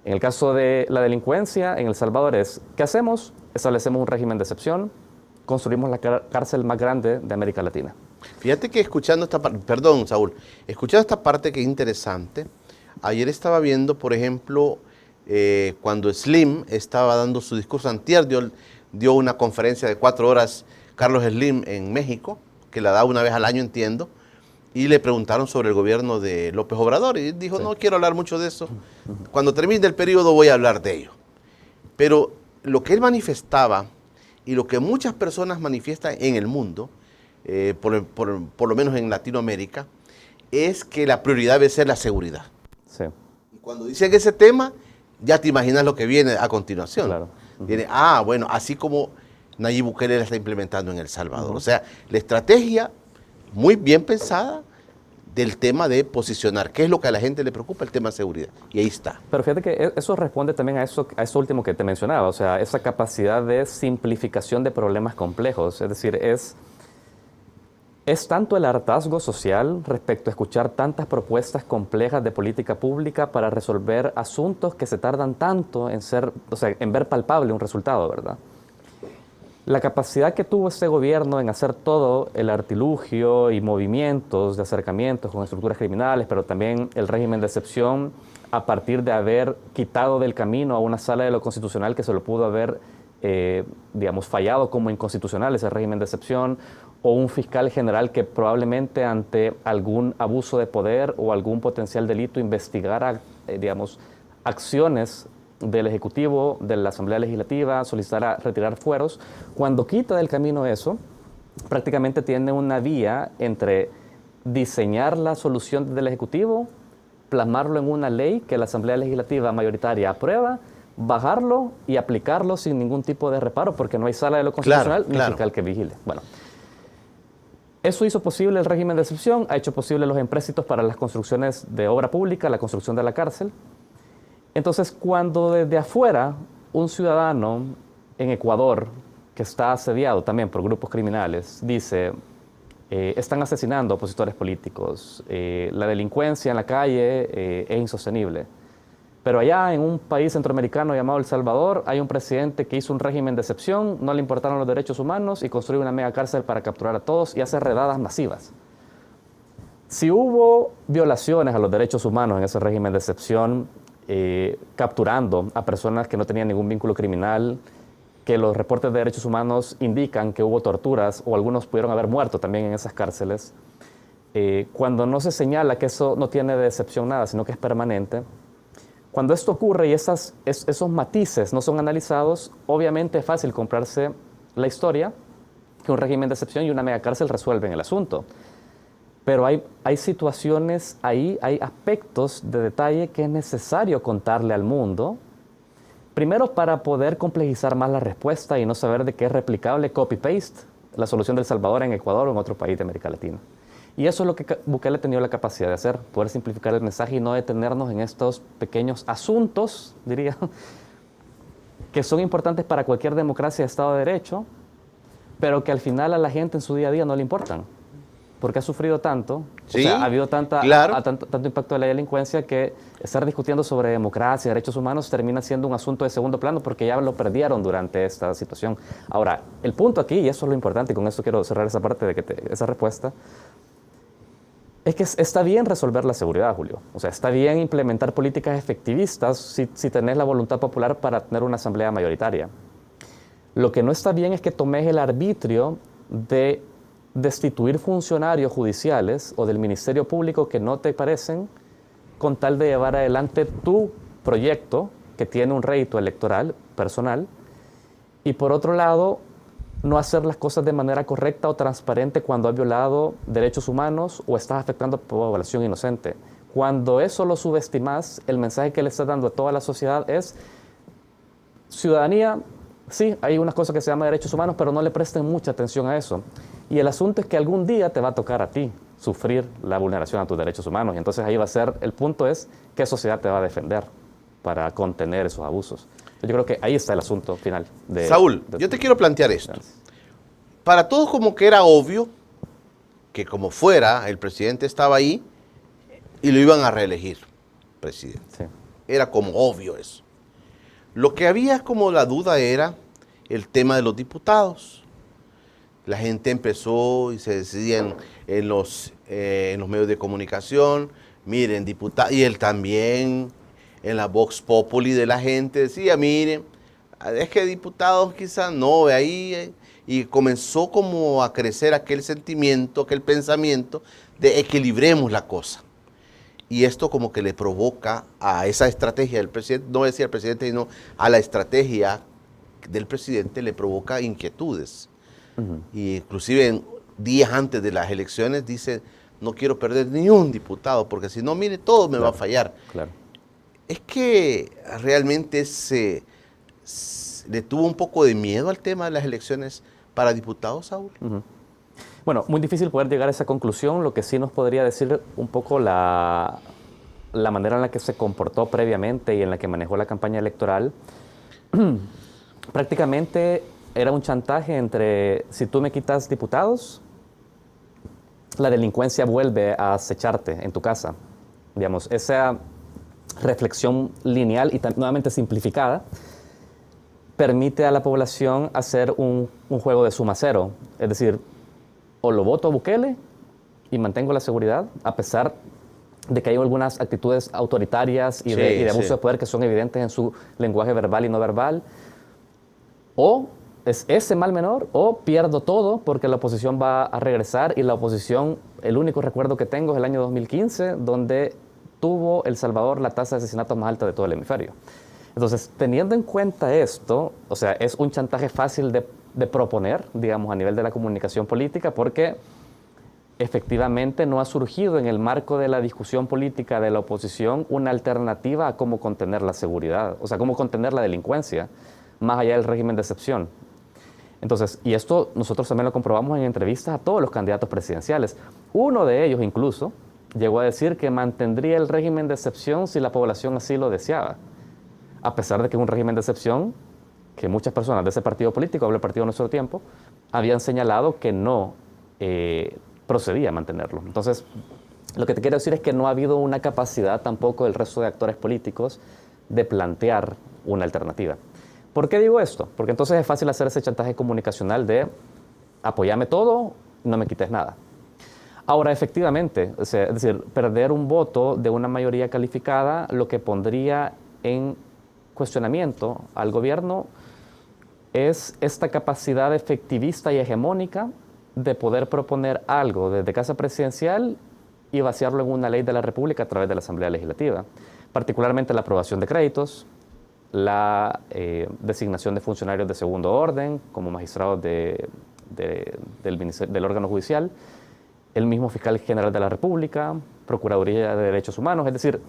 En el caso de la delincuencia, en El Salvador es, ¿qué hacemos? Establecemos un régimen de excepción, construimos la cárcel más grande de América Latina. Fíjate que escuchando esta parte, perdón, Saúl, escuchando esta parte que es interesante, ayer estaba viendo, por ejemplo, cuando Slim estaba dando su discurso antier, dio una conferencia de 4 horas, Carlos Slim, en México, que la da una vez al año, entiendo, y le preguntaron sobre el gobierno de López Obrador y dijo, sí, no quiero hablar mucho de eso. Cuando termine el periodo voy a hablar de ello. Pero lo que él manifestaba y lo que muchas personas manifiestan en el mundo, por lo menos en Latinoamérica, es que la prioridad debe ser la seguridad. Sí. Y cuando dicen ese tema, ya te imaginas lo que viene a continuación. Claro. Viene, bueno, así como Nayib Bukele la está implementando en El Salvador. O sea, la estrategia muy bien pensada, del tema de posicionar. ¿Qué es lo que a la gente le preocupa? El tema de seguridad. Y ahí está. Pero fíjate que eso responde también a eso último que te mencionaba, o sea, esa capacidad de simplificación de problemas complejos. Es decir, es tanto el hartazgo social respecto a escuchar tantas propuestas complejas de política pública para resolver asuntos que se tardan tanto en ver palpable un resultado, ¿verdad? La capacidad que tuvo este gobierno en hacer todo el artilugio y movimientos de acercamientos con estructuras criminales, pero también el régimen de excepción, a partir de haber quitado del camino a una sala de lo constitucional que se lo pudo haber, fallado como inconstitucional ese régimen de excepción, o un fiscal general que probablemente ante algún abuso de poder o algún potencial delito investigara, acciones del Ejecutivo, de la Asamblea Legislativa, solicitara retirar fueros. Cuando quita del camino eso, prácticamente tiene una vía entre diseñar la solución del Ejecutivo, plasmarlo en una ley que la Asamblea Legislativa mayoritaria aprueba, bajarlo y aplicarlo sin ningún tipo de reparo, porque no hay sala de lo constitucional ni fiscal que vigile. Bueno, eso hizo posible el régimen de excepción, ha hecho posible los empréstitos para las construcciones de obra pública, la construcción de la cárcel. Entonces, cuando desde afuera un ciudadano en Ecuador, que está asediado también por grupos criminales, dice, están asesinando opositores políticos, la delincuencia en la calle es insostenible, pero allá en un país centroamericano llamado El Salvador hay un presidente que hizo un régimen de excepción, no le importaron los derechos humanos y construyó una mega cárcel para capturar a todos y hace redadas masivas. Si hubo violaciones a los derechos humanos en ese régimen de excepción, capturando a personas que no tenían ningún vínculo criminal, que los reportes de derechos humanos indican que hubo torturas o algunos pudieron haber muerto también en esas cárceles, cuando no se señala que eso no tiene de excepción nada, sino que es permanente, cuando esto ocurre y esos matices no son analizados, obviamente es fácil comprarse la historia que un régimen de excepción y una mega cárcel resuelven el asunto. Pero hay situaciones ahí, hay aspectos de detalle que es necesario contarle al mundo, primero para poder complejizar más la respuesta y no saber de qué es replicable copy-paste la solución de El Salvador en Ecuador o en otro país de América Latina. Y eso es lo que Bukele ha tenido la capacidad de hacer, poder simplificar el mensaje y no detenernos en estos pequeños asuntos, diría, que son importantes para cualquier democracia de Estado de Derecho, pero que al final a la gente en su día a día no le importan. Porque ha sufrido tanto, sí, o sea, ha habido tanto impacto de la delincuencia que estar discutiendo sobre democracia y derechos humanos termina siendo un asunto de segundo plano porque ya lo perdieron durante esta situación. Ahora, el punto aquí, y eso es lo importante, y con esto quiero cerrar esa parte de esa respuesta, es que está bien resolver la seguridad, Julio. O sea, está bien implementar políticas efectivistas si tenés la voluntad popular para tener una asamblea mayoritaria. Lo que no está bien es que tomes el arbitrio de destituir funcionarios judiciales o del Ministerio Público que no te parecen con tal de llevar adelante tu proyecto que tiene un rédito electoral personal y por otro lado no hacer las cosas de manera correcta o transparente cuando has violado derechos humanos o estás afectando a población inocente. Cuando eso lo subestimas, el mensaje que le estás dando a toda la sociedad es ciudadanía, sí, hay unas cosas que se llaman derechos humanos, pero no le presten mucha atención a eso. Y el asunto es que algún día te va a tocar a ti sufrir la vulneración a tus derechos humanos. Y entonces ahí va a ser, el punto es qué sociedad te va a defender para contener esos abusos. Yo creo que ahí está el asunto final. Saúl, yo te quiero plantear esto. Para todos como que era obvio que como fuera, el presidente estaba ahí y lo iban a reelegir, presidente. Sí. Era como obvio eso. Lo que había como la duda era el tema de los diputados. La gente empezó y se decía en los medios de comunicación, miren, diputado, y él también en la Vox Populi de la gente decía, miren, es que diputados quizás no, ahí, y comenzó como a crecer aquel sentimiento, aquel pensamiento de equilibremos la cosa. Y esto como que le provoca a esa estrategia del presidente, no decía el presidente, sino a la estrategia del presidente le provoca inquietudes. Y inclusive días antes de las elecciones dice, no quiero perder ni un diputado, porque si no, mire, todo me va a fallar. Claro. Es que realmente le tuvo un poco de miedo al tema de las elecciones para diputados, Saúl. Bueno, muy difícil poder llegar a esa conclusión. Lo que sí nos podría decir un poco la manera en la que se comportó previamente y en la que manejó la campaña electoral. Prácticamente era un chantaje entre, si tú me quitas diputados, la delincuencia vuelve a acecharte en tu casa. Digamos, esa reflexión lineal y nuevamente simplificada permite a la población hacer un juego de suma cero. Es decir, o lo voto a Bukele y mantengo la seguridad, a pesar de que hay algunas actitudes autoritarias y de abuso de poder que son evidentes en su lenguaje verbal y no verbal, o es ese mal menor, o pierdo todo porque la oposición va a regresar, y la oposición, el único recuerdo que tengo es el año 2015, donde tuvo El Salvador la tasa de asesinatos más alta de todo el hemisferio. Entonces, teniendo en cuenta esto, o sea, es un chantaje fácil de proponer, digamos, a nivel de la comunicación política, porque efectivamente no ha surgido en el marco de la discusión política de la oposición una alternativa a cómo contener la seguridad, o sea, cómo contener la delincuencia, más allá del régimen de excepción. Entonces, y esto nosotros también lo comprobamos en entrevistas a todos los candidatos presidenciales. Uno de ellos incluso llegó a decir que mantendría el régimen de excepción si la población así lo deseaba, a pesar de que es un régimen de excepción que muchas personas de ese partido político, hablo del Partido Nuestro Tiempo, habían señalado que no procedía a mantenerlo. Entonces, lo que te quiero decir es que no ha habido una capacidad tampoco del resto de actores políticos de plantear una alternativa. ¿Por qué digo esto? Porque entonces es fácil hacer ese chantaje comunicacional de apoyame todo, no me quites nada. Ahora, efectivamente, es decir, perder un voto de una mayoría calificada lo que pondría en cuestionamiento al gobierno es esta capacidad efectivista y hegemónica de poder proponer algo desde Casa Presidencial y vaciarlo en una ley de la República a través de la Asamblea Legislativa, particularmente la aprobación de créditos, la designación de funcionarios de segundo orden como magistrados del órgano judicial, el mismo fiscal general de la República, Procuraduría de Derechos Humanos, es decir,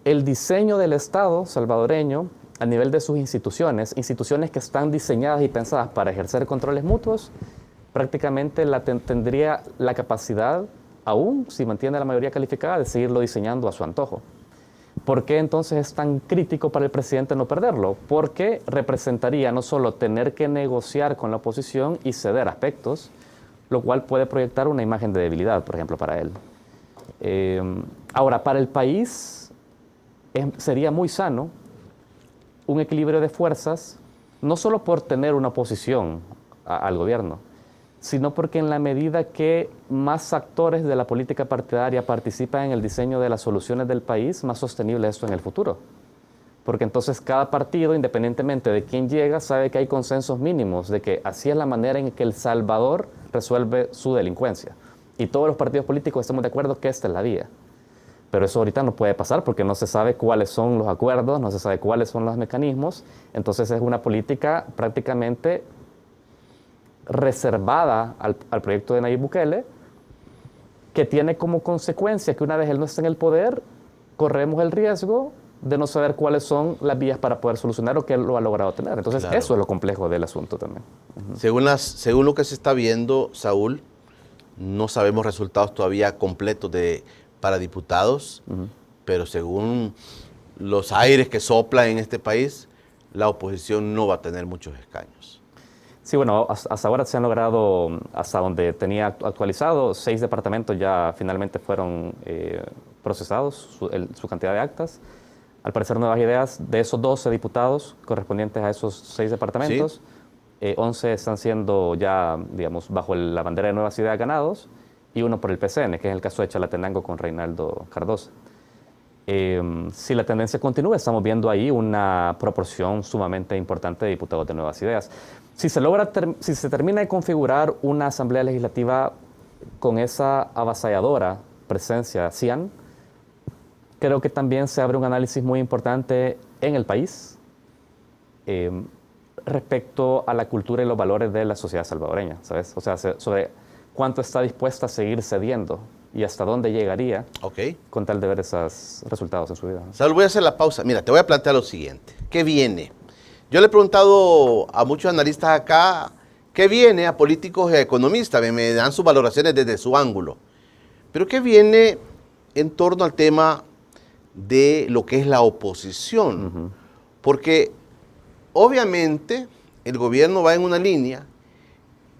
el diseño del Estado salvadoreño a nivel de sus instituciones que están diseñadas y pensadas para ejercer controles mutuos, prácticamente tendría la capacidad, aún si mantiene la mayoría calificada, de seguirlo diseñando a su antojo. ¿Por qué entonces es tan crítico para el presidente no perderlo? Porque representaría no solo tener que negociar con la oposición y ceder aspectos, lo cual puede proyectar una imagen de debilidad, por ejemplo, para él. Ahora, para el país sería muy sano un equilibrio de fuerzas, no solo por tener una oposición al gobierno, sino porque en la medida que más actores de la política partidaria participan en el diseño de las soluciones del país, más sostenible es esto en el futuro. Porque entonces cada partido, independientemente de quién llega, sabe que hay consensos mínimos de que así es la manera en que El Salvador resuelve su delincuencia. Y todos los partidos políticos estamos de acuerdo que esta es la vía. Pero eso ahorita no puede pasar porque no se sabe cuáles son los acuerdos, no se sabe cuáles son los mecanismos. Entonces es una política prácticamente reservada al proyecto de Nayib Bukele, que tiene como consecuencia que una vez él no esté en el poder, corremos el riesgo de no saber cuáles son las vías para poder solucionar lo que él lo ha logrado tener. Entonces, claro, eso es lo complejo del asunto también. Según lo que se está viendo, Saúl, no sabemos resultados todavía completos para diputados, pero según los aires que soplan en este país, la oposición no va a tener muchos escaños. Sí, bueno, hasta ahora se han logrado, hasta donde tenía actualizado, 6 departamentos ya finalmente fueron procesados, su cantidad de actas. Al parecer, Nuevas Ideas, de esos 12 diputados correspondientes a esos 6 departamentos, ¿sí? 11 están siendo ya, digamos, bajo la bandera de Nuevas Ideas ganados, y uno por el PCN, que es el caso de Chalatenango con Reinaldo Cardoso. Si la tendencia continúa, estamos viendo ahí una proporción sumamente importante de diputados de Nuevas Ideas. Si se termina de configurar una asamblea legislativa con esa avasalladora presencia cian, creo que también se abre un análisis muy importante en el país respecto a la cultura y los valores de la sociedad salvadoreña, ¿sabes? O sea, sobre cuánto está dispuesta a seguir cediendo y hasta dónde llegaría con tal de ver esos resultados en su vida. Saúl, voy a hacer la pausa. Mira, te voy a plantear lo siguiente. ¿Qué viene? Yo le he preguntado a muchos analistas acá ¿Qué viene a políticos y a economistas? Me dan sus valoraciones desde su ángulo. Pero ¿qué viene en torno al tema de lo que es la oposición? Porque obviamente el gobierno va en una línea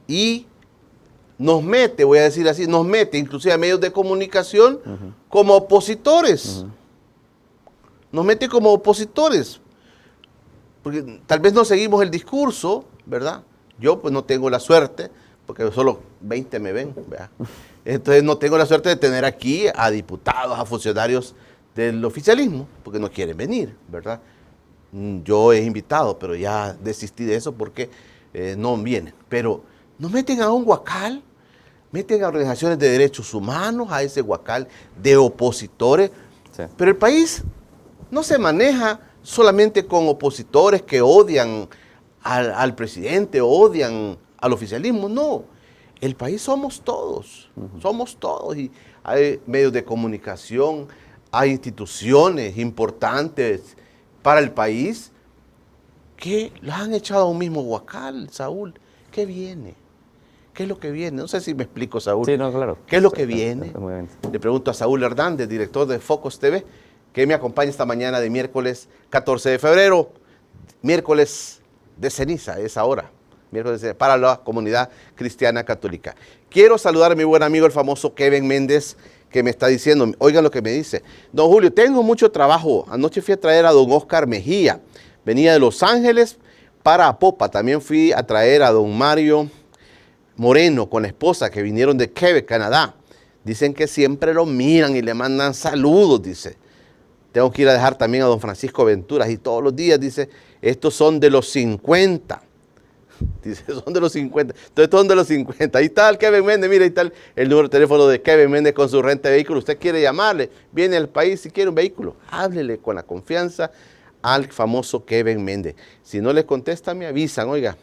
y nos mete, voy a decir así, nos mete inclusive a medios de comunicación como opositores. Nos mete como opositores. Porque tal vez no seguimos el discurso, ¿verdad? Yo pues no tengo la suerte, porque solo 20 me ven, ¿verdad? Entonces no tengo la suerte de tener aquí a diputados, a funcionarios del oficialismo, porque no quieren venir, ¿verdad? Yo he invitado, pero ya desistí de eso porque no vienen. Pero nos meten a un huacal, meten a organizaciones de derechos humanos, a ese huacal de opositores, Sí. pero el país no se maneja solamente con opositores que odian al presidente, odian al oficialismo, no. El país somos todos, y hay medios de comunicación, hay instituciones importantes para el país que las han echado a un mismo huacal, Saúl. ¿Qué viene? ¿Qué es lo que viene? No sé si me explico, Saúl. Sí, no, claro. ¿Qué es lo que viene? Muy bien. Le pregunto a Saúl Hernández, director de Focos TV, que me acompaña esta mañana de miércoles 14 de febrero, miércoles de ceniza, es ahora, miércoles de ceniza, para la comunidad cristiana católica. Quiero saludar a mi buen amigo, el famoso Kevin Méndez, que me está diciendo, oigan lo que me dice: don Julio, tengo mucho trabajo. Anoche fui a traer a don Oscar Mejía, venía de Los Ángeles para Apopa. También fui a traer a don Mario Moreno con la esposa, que vinieron de Quebec, Canadá. Dicen que siempre lo miran y le mandan saludos, dice. Tengo que ir a dejar también a don Francisco Venturas, y todos los días, dice, estos son de los 50. Dice, son de los 50. Entonces, estos son de los 50. Ahí está el Kevin Méndez, mira, ahí está el número de teléfono de Kevin Méndez con su renta de vehículo. Usted quiere llamarle, viene al país, si quiere un vehículo, háblele con la confianza al famoso Kevin Méndez. Si no le contesta, me avisan, oiga,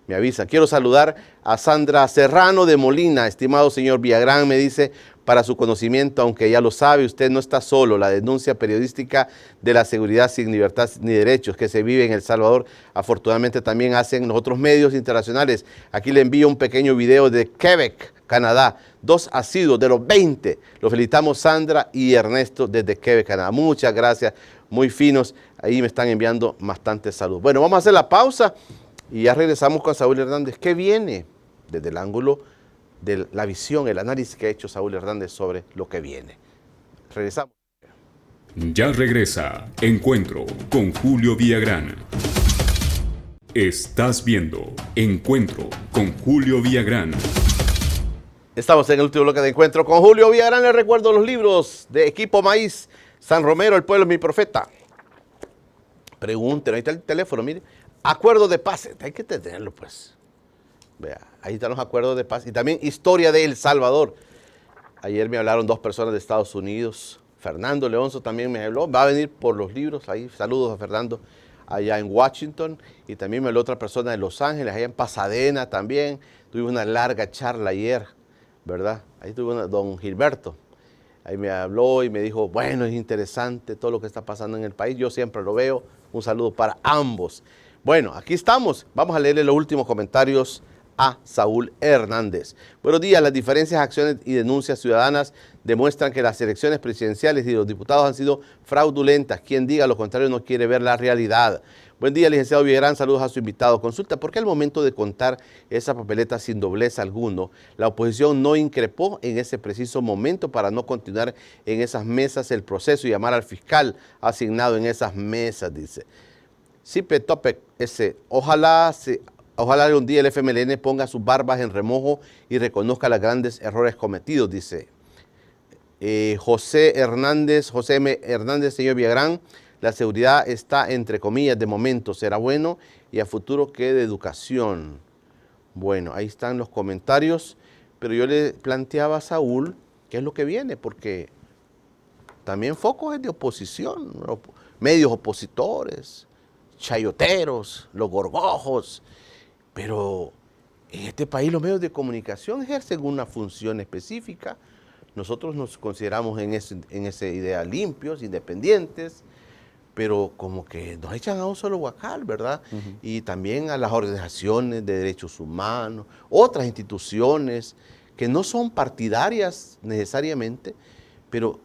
me avisan. Quiero saludar a Sandra Serrano de Molina. Estimado señor Villagrán, me dice, para su conocimiento, aunque ya lo sabe, usted no está solo. La denuncia periodística de la seguridad sin libertad ni derechos que se vive en El Salvador, afortunadamente también hacen los otros medios internacionales. Aquí le envío un pequeño video de Quebec, Canadá. 2 asiduos de los 20. Los felicitamos, Sandra y Ernesto, desde Quebec, Canadá. Muchas gracias, muy finos. Ahí me están enviando bastante salud. Bueno, vamos a hacer la pausa y ya regresamos con Saúl Hernández. ¿Qué viene desde el ángulo de la visión, el análisis que ha hecho Saúl Hernández sobre lo que viene? Regresamos. Ya regresa Encuentro con Julio Villagrán. Estás viendo Encuentro con Julio Villagrán. Estamos en el último bloque de Encuentro con Julio Villagrán. Les recuerdo los libros de Equipo Maíz, San Romero, El Pueblo, Mi Profeta. Pregunten, ahí está el teléfono, mire. Acuerdo de paz, hay que tenerlo, pues. Vea, ahí están los acuerdos de paz. Y también Historia de El Salvador. Ayer me hablaron 2 personas de Estados Unidos. Fernando Leonzo también me habló. Va a venir por los libros. Ahí, saludos a Fernando allá en Washington. Y también me habló otra persona de Los Ángeles, allá en Pasadena también. Tuvimos una larga charla ayer, ¿verdad? Ahí tuve don Gilberto. Ahí me habló y me dijo, bueno, es interesante todo lo que está pasando en el país. Yo siempre lo veo. Un saludo para ambos. Bueno, aquí estamos. Vamos a leerle los últimos comentarios a Saúl Hernández. Buenos días. Las diferentes acciones y denuncias ciudadanas demuestran que las elecciones presidenciales y los diputados han sido fraudulentas. Quien diga lo contrario no quiere ver la realidad. Buen día, licenciado Villagrán. Saludos a su invitado. Consulta, ¿por qué al momento de contar esa papeleta sin doblez alguno, la oposición no increpó en ese preciso momento para no continuar en esas mesas el proceso y llamar al fiscal asignado en esas mesas? Dice. Sí, Petopec, ojalá un día el FMLN ponga sus barbas en remojo y reconozca los grandes errores cometidos, dice. José M. Hernández, señor Villagrán, la seguridad está entre comillas de momento, será bueno y a futuro que de educación. Bueno, ahí están los comentarios, pero yo le planteaba a Saúl qué es lo que viene, porque también Focos es de oposición, medios opositores, chayoteros, los gorgojos, pero en este país los medios de comunicación ejercen una función específica. Nosotros nos consideramos en esa idea limpios, independientes, pero como que nos echan a un solo huacal, ¿verdad? Y también a las organizaciones de derechos humanos, otras instituciones que no son partidarias necesariamente, pero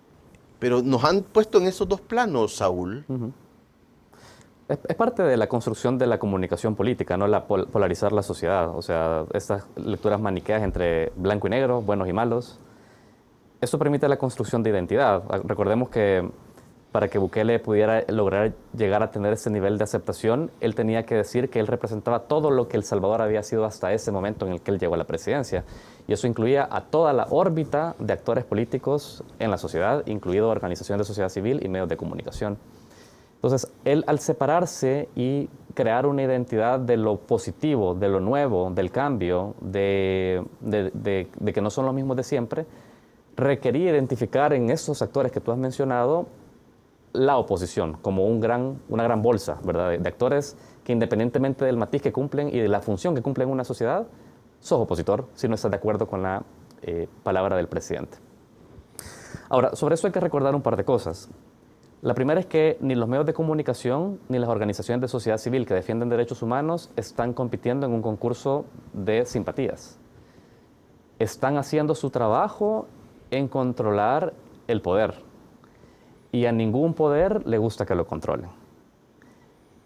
nos han puesto en esos dos planos, Saúl. Es parte de la construcción de la comunicación política, ¿no? Polarizar la sociedad. O sea, estas lecturas maniqueas entre blanco y negro, buenos y malos. Eso permite la construcción de identidad. Recordemos que para que Bukele pudiera lograr llegar a tener ese nivel de aceptación, él tenía que decir que él representaba todo lo que El Salvador había sido hasta ese momento en el que él llegó a la presidencia. Y eso incluía a toda la órbita de actores políticos en la sociedad, incluido organizaciones de sociedad civil y medios de comunicación. Entonces, él al separarse y crear una identidad de lo positivo, de lo nuevo, del cambio, de que no son los mismos de siempre, requería identificar en esos actores que tú has mencionado la oposición como una gran bolsa, ¿verdad? De actores que independientemente del matiz que cumplen y de la función que cumplen en una sociedad, sos opositor si no estás de acuerdo con la palabra del presidente. Ahora, sobre eso hay que recordar un par de cosas. La primera es que ni los medios de comunicación ni las organizaciones de sociedad civil que defienden derechos humanos están compitiendo en un concurso de simpatías. Están haciendo su trabajo en controlar el poder. Y a ningún poder le gusta que lo controlen.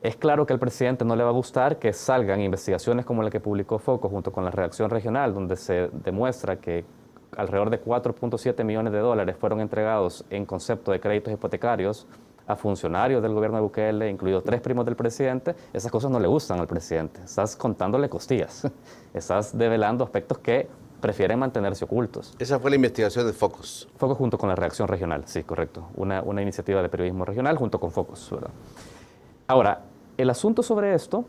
Es claro que al presidente no le va a gustar que salgan investigaciones como la que publicó Foco junto con la redacción regional, donde se demuestra que alrededor de 4.7 millones de dólares fueron entregados en concepto de créditos hipotecarios a funcionarios del gobierno de Bukele, incluidos 3 primos del presidente. Esas cosas no le gustan al presidente. Estás contándole costillas. Estás develando aspectos que prefieren mantenerse ocultos. Esa fue la investigación de Focus. Focus junto con la redacción regional, sí, correcto. Una iniciativa de periodismo regional junto con Focus, ¿verdad? Ahora, el asunto sobre esto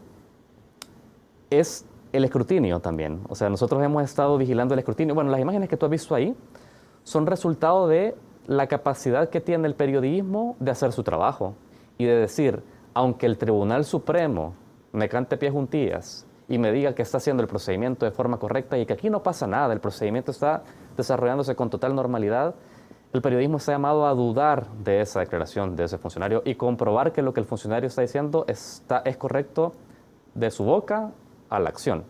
es el escrutinio también. O sea, nosotros hemos estado vigilando el escrutinio. Bueno, las imágenes que tú has visto ahí son resultado de la capacidad que tiene el periodismo de hacer su trabajo y de decir, aunque el Tribunal Supremo me cante pie juntillas y me diga que está haciendo el procedimiento de forma correcta y que aquí no pasa nada, el procedimiento está desarrollándose con total normalidad, el periodismo está llamado a dudar de esa declaración de ese funcionario y comprobar que lo que el funcionario está diciendo es correcto de su boca a la acción.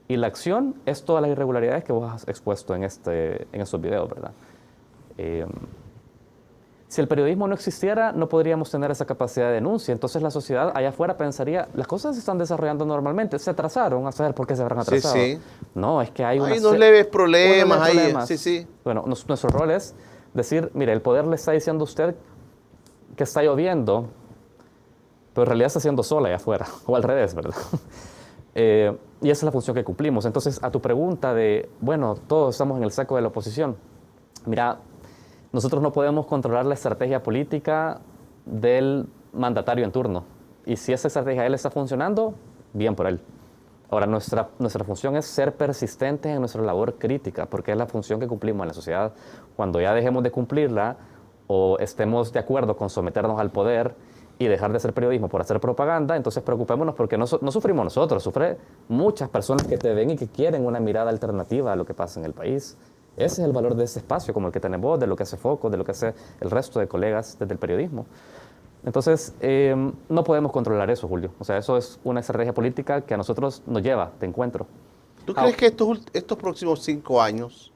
Y la acción es todas las irregularidades que vos has expuesto en estos videos, ¿verdad? Si el periodismo no existiera, no podríamos tener esa capacidad de denuncia. Entonces la sociedad allá afuera pensaría, las cosas se están desarrollando normalmente, se atrasaron, a saber por qué se habrán atrasado. Sí, sí. No, es que hay unos leves problemas. Sí, sí. Bueno, nuestro rol es decir, mire, el poder le está diciendo a usted que está lloviendo, pero en realidad está haciendo sol allá afuera, o al revés, ¿verdad? Y esa es la función que cumplimos. Entonces, a tu pregunta de, bueno, todos estamos en el saco de la oposición, mira, nosotros no podemos controlar la estrategia política del mandatario en turno. Y si esa estrategia de él está funcionando, bien por él. Ahora, nuestra función es ser persistentes en nuestra labor crítica, porque es la función que cumplimos en la sociedad. Cuando ya dejemos de cumplirla o estemos de acuerdo con someternos al poder y dejar de hacer periodismo por hacer propaganda, entonces preocupémonos porque no sufrimos nosotros, sufren muchas personas que te ven y que quieren una mirada alternativa a lo que pasa en el país. Ese es el valor de ese espacio, como el que tenemos vos, de lo que hace Foco, de lo que hace el resto de colegas desde el periodismo. Entonces, no podemos controlar eso, Julio. O sea, eso es una estrategia política que a nosotros nos lleva de encuentro. ¿Tú crees que estos próximos 5 años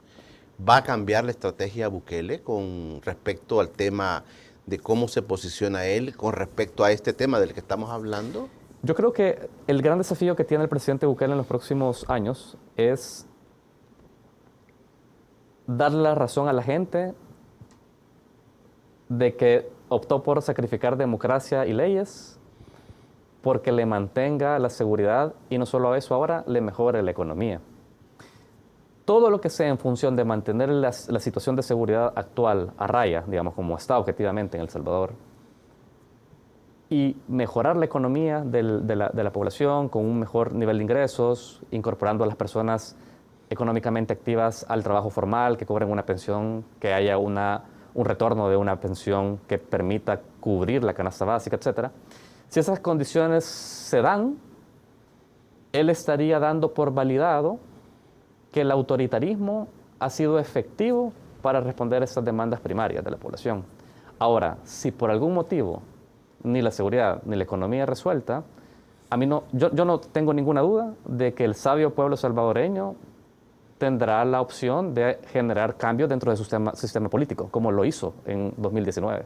va a cambiar la estrategia Bukele con respecto al tema de cómo se posiciona él con respecto a este tema del que estamos hablando? Yo creo que el gran desafío que tiene el presidente Bukele en los próximos años es darle la razón a la gente de que optó por sacrificar democracia y leyes porque le mantenga la seguridad y no solo eso, ahora le mejore la economía. Todo lo que sea en función de mantener la situación de seguridad actual a raya, digamos, como está objetivamente en El Salvador, y mejorar la economía de la población con un mejor nivel de ingresos, incorporando a las personas económicamente activas al trabajo formal, que cobren una pensión, que haya un retorno de una pensión que permita cubrir la canasta básica, etc. Si esas condiciones se dan, él estaría dando por validado que el autoritarismo ha sido efectivo para responder a esas demandas primarias de la población. Ahora, si por algún motivo ni la seguridad, ni la economía resuelta, a mí no, yo no tengo ninguna duda de que el sabio pueblo salvadoreño tendrá la opción de generar cambios dentro de su sistema político, como lo hizo en 2019.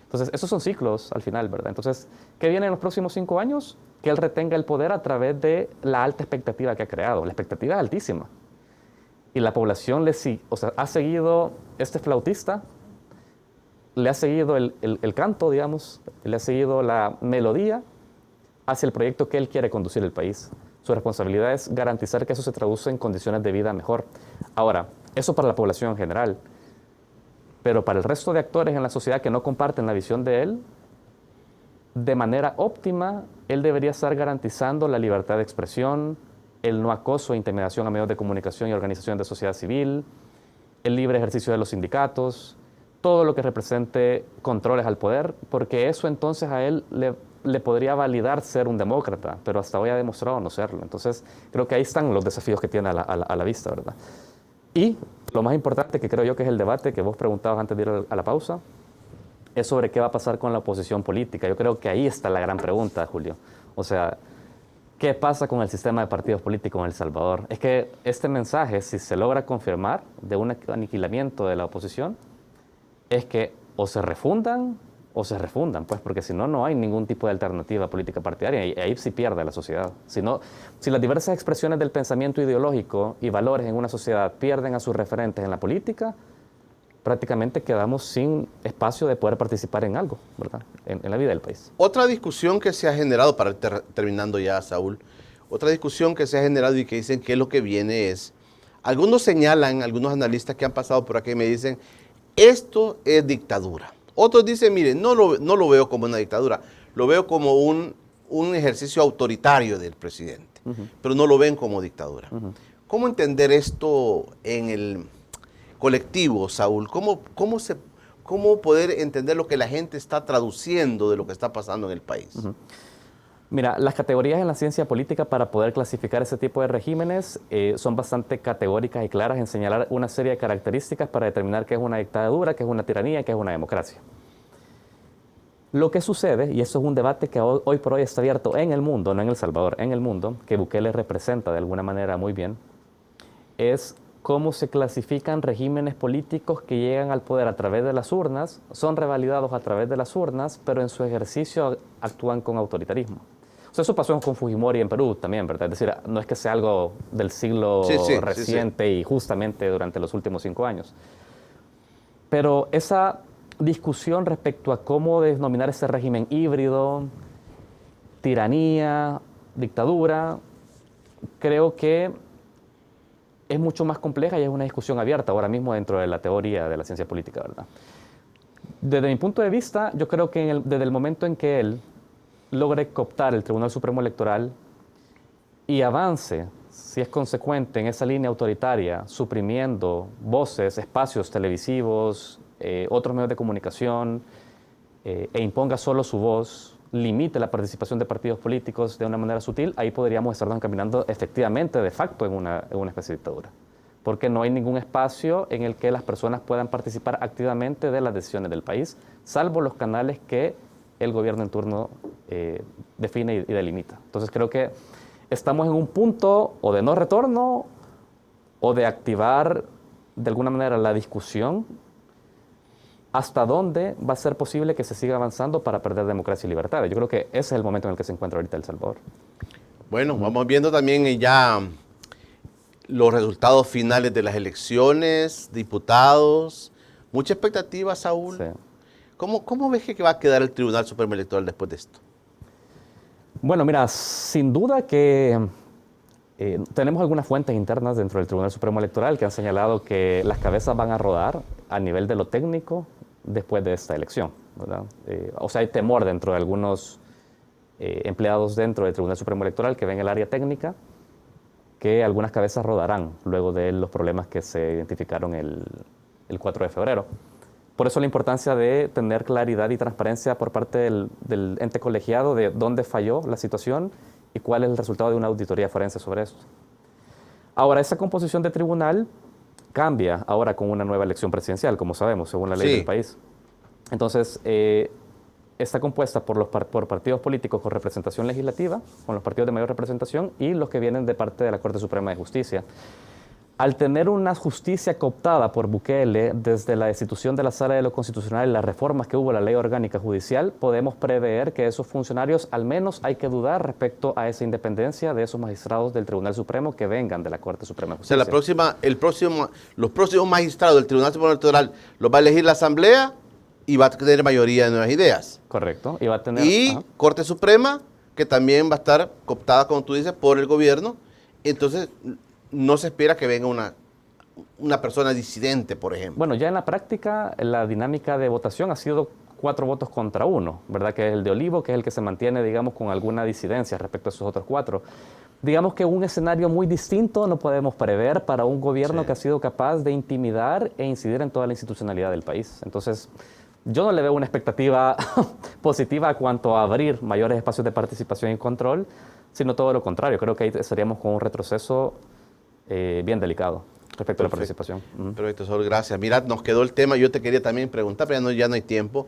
Entonces, esos son ciclos al final, ¿verdad? Entonces, ¿qué viene en los próximos 5 años? Que él retenga el poder a través de la alta expectativa que ha creado. La expectativa es altísima. Y la población ha seguido este flautista, le ha seguido el canto, digamos, le ha seguido la melodía hacia el proyecto que él quiere conducir el país. Su responsabilidad es garantizar que eso se traduce en condiciones de vida mejor. Ahora, eso para la población en general. Pero para el resto de actores en la sociedad que no comparten la visión de él, de manera óptima, él debería estar garantizando la libertad de expresión, el no acoso e intimidación a medios de comunicación y organización de sociedad civil, el libre ejercicio de los sindicatos, todo lo que represente controles al poder, porque eso entonces a él le podría validar ser un demócrata, pero hasta hoy ha demostrado no serlo. Entonces, creo que ahí están los desafíos que tiene a la vista, ¿verdad? Y lo más importante, que creo yo que es el debate que vos preguntabas antes de ir a la pausa, es sobre qué va a pasar con la oposición política. Yo creo que ahí está la gran pregunta, Julio. O sea, ¿qué pasa con el sistema de partidos políticos en El Salvador? Es que este mensaje, si se logra confirmar de un aniquilamiento de la oposición, es que o se refundan, pues, porque si no, no hay ningún tipo de alternativa política partidaria, y ahí sí pierde la sociedad. Si las diversas expresiones del pensamiento ideológico y valores en una sociedad pierden a sus referentes en la política, prácticamente quedamos sin espacio de poder participar en algo, ¿verdad? En la vida del país. Otra discusión que se ha generado, para terminando ya, Saúl, otra discusión que se ha generado y que dicen que es lo que viene es, algunos señalan, algunos analistas que han pasado por aquí me dicen, esto es dictadura. Otros dicen, miren, no lo veo como una dictadura, lo veo como un ejercicio autoritario del presidente, pero no lo ven como dictadura. ¿Cómo entender esto en el colectivo, Saúl? ¿Cómo poder entender lo que la gente está traduciendo de lo que está pasando en el país? Mira, las categorías en la ciencia política para poder clasificar ese tipo de regímenes son bastante categóricas y claras en señalar una serie de características para determinar qué es una dictadura, qué es una tiranía, qué es una democracia. Lo que sucede, y eso es un debate que hoy por hoy está abierto en el mundo, no en El Salvador, en el mundo, que Bukele representa de alguna manera muy bien, es cómo se clasifican regímenes políticos que llegan al poder a través de las urnas, son revalidados a través de las urnas, pero en su ejercicio actúan con autoritarismo. O sea, eso pasó con Fujimori en Perú también, ¿verdad? Es decir, no es que sea algo del siglo reciente y justamente durante los últimos 5 años. Pero esa discusión respecto a cómo denominar ese régimen híbrido, tiranía, dictadura, creo que es mucho más compleja y es una discusión abierta ahora mismo dentro de la teoría de la ciencia política, ¿verdad? Desde mi punto de vista, yo creo que desde el momento en que él logre cooptar el Tribunal Supremo Electoral y avance, si es consecuente en esa línea autoritaria, suprimiendo voces, espacios televisivos, otros medios de comunicación, e imponga solo su voz, limite la participación de partidos políticos de una manera sutil, ahí podríamos estarnos encaminando efectivamente, de facto, en una especie de dictadura. Porque no hay ningún espacio en el que las personas puedan participar activamente de las decisiones del país, salvo los canales que el gobierno en turno define y delimita. Entonces creo que estamos en un punto o de no retorno o de activar de alguna manera la discusión hasta dónde va a ser posible que se siga avanzando para perder democracia y libertad. Yo creo que ese es el momento en el que se encuentra ahorita El Salvador. Bueno, vamos viendo también ya los resultados finales de las elecciones, diputados. Mucha expectativa, Saúl. Sí. ¿Cómo ves que va a quedar el Tribunal Supremo Electoral después de esto? Bueno, mira, sin duda que tenemos algunas fuentes internas dentro del Tribunal Supremo Electoral que han señalado que las cabezas van a rodar a nivel de lo técnico después de esta elección, ¿verdad? O sea, hay temor dentro de algunos empleados dentro del Tribunal Supremo Electoral que ven el área técnica, que algunas cabezas rodarán luego de los problemas que se identificaron el 4 de febrero. Por eso la importancia de tener claridad y transparencia por parte del ente colegiado de dónde falló la situación y cuál es el resultado de una auditoría forense sobre esto. Ahora, esa composición de tribunal cambia ahora con una nueva elección presidencial, como sabemos, según la ley del país. Entonces, está compuesta por partidos políticos con representación legislativa, con los partidos de mayor representación y los que vienen de parte de la Corte Suprema de Justicia. Al tener una justicia cooptada por Bukele desde la destitución de la Sala de lo Constitucional y las reformas que hubo a la Ley Orgánica Judicial, podemos prever que esos funcionarios, al menos hay que dudar respecto a esa independencia de esos magistrados del Tribunal Supremo que vengan de la Corte Suprema de Justicia. O sea, los próximos magistrados del Tribunal Supremo Electoral los va a elegir la Asamblea y va a tener mayoría de nuevas ideas. Correcto. Y va a tener... Y Corte Suprema, que también va a estar cooptada, como tú dices, por el gobierno. Entonces, no se espera que venga una persona disidente, por ejemplo. Bueno, ya en la práctica, la dinámica de votación ha sido 4 votos contra 1, ¿verdad? Que es el de Olivo, que es el que se mantiene, digamos, con alguna disidencia respecto a esos otros 4. Digamos que un escenario muy distinto no podemos prever para un gobierno que ha sido capaz de intimidar e incidir en toda la institucionalidad del país. Entonces, yo no le veo una expectativa positiva a cuanto a abrir mayores espacios de participación y control, sino todo lo contrario. Creo que ahí estaríamos con un retroceso bien delicado respecto a la participación. Perfecto, Saúl, gracias. Mira, nos quedó el tema, yo te quería también preguntar, pero ya no hay tiempo.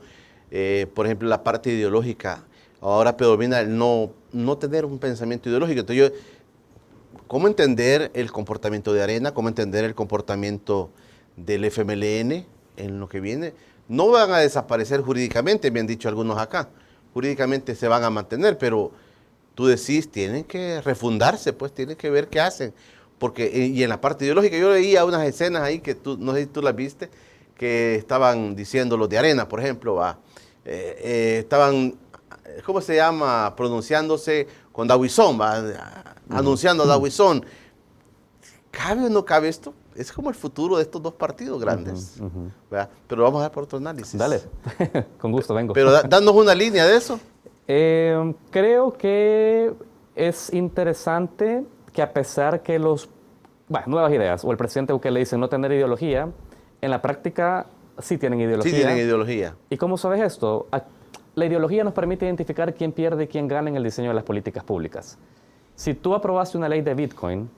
Por ejemplo, la parte ideológica, ahora predomina el no tener un pensamiento ideológico. Entonces, ¿cómo entender el comportamiento de Arena? ¿Cómo entender el comportamiento del FMLN en lo que viene? No van a desaparecer jurídicamente, me han dicho algunos acá. Jurídicamente se van a mantener, pero tú decís, tienen que refundarse, pues tienen que ver qué hacen. Porque, y en la parte ideológica, yo leía unas escenas ahí que no sé si tú las viste, que estaban diciendo los de Arena, por ejemplo, estaban, ¿cómo se llama? Pronunciándose con Dawison, anunciando a Dawison. ¿Cabe o no cabe esto? Es como el futuro de estos dos partidos grandes. Pero vamos a ver por otro análisis. Dale, con gusto vengo. Pero danos una línea de eso. Creo que es interesante que a pesar que nuevas ideas, o el presidente Bukele dice no tener ideología, en la práctica sí tienen ideología. Sí tienen ideología. ¿Y cómo sabes esto? La ideología nos permite identificar quién pierde y quién gana en el diseño de las políticas públicas. Si tú aprobaste una ley de Bitcoin,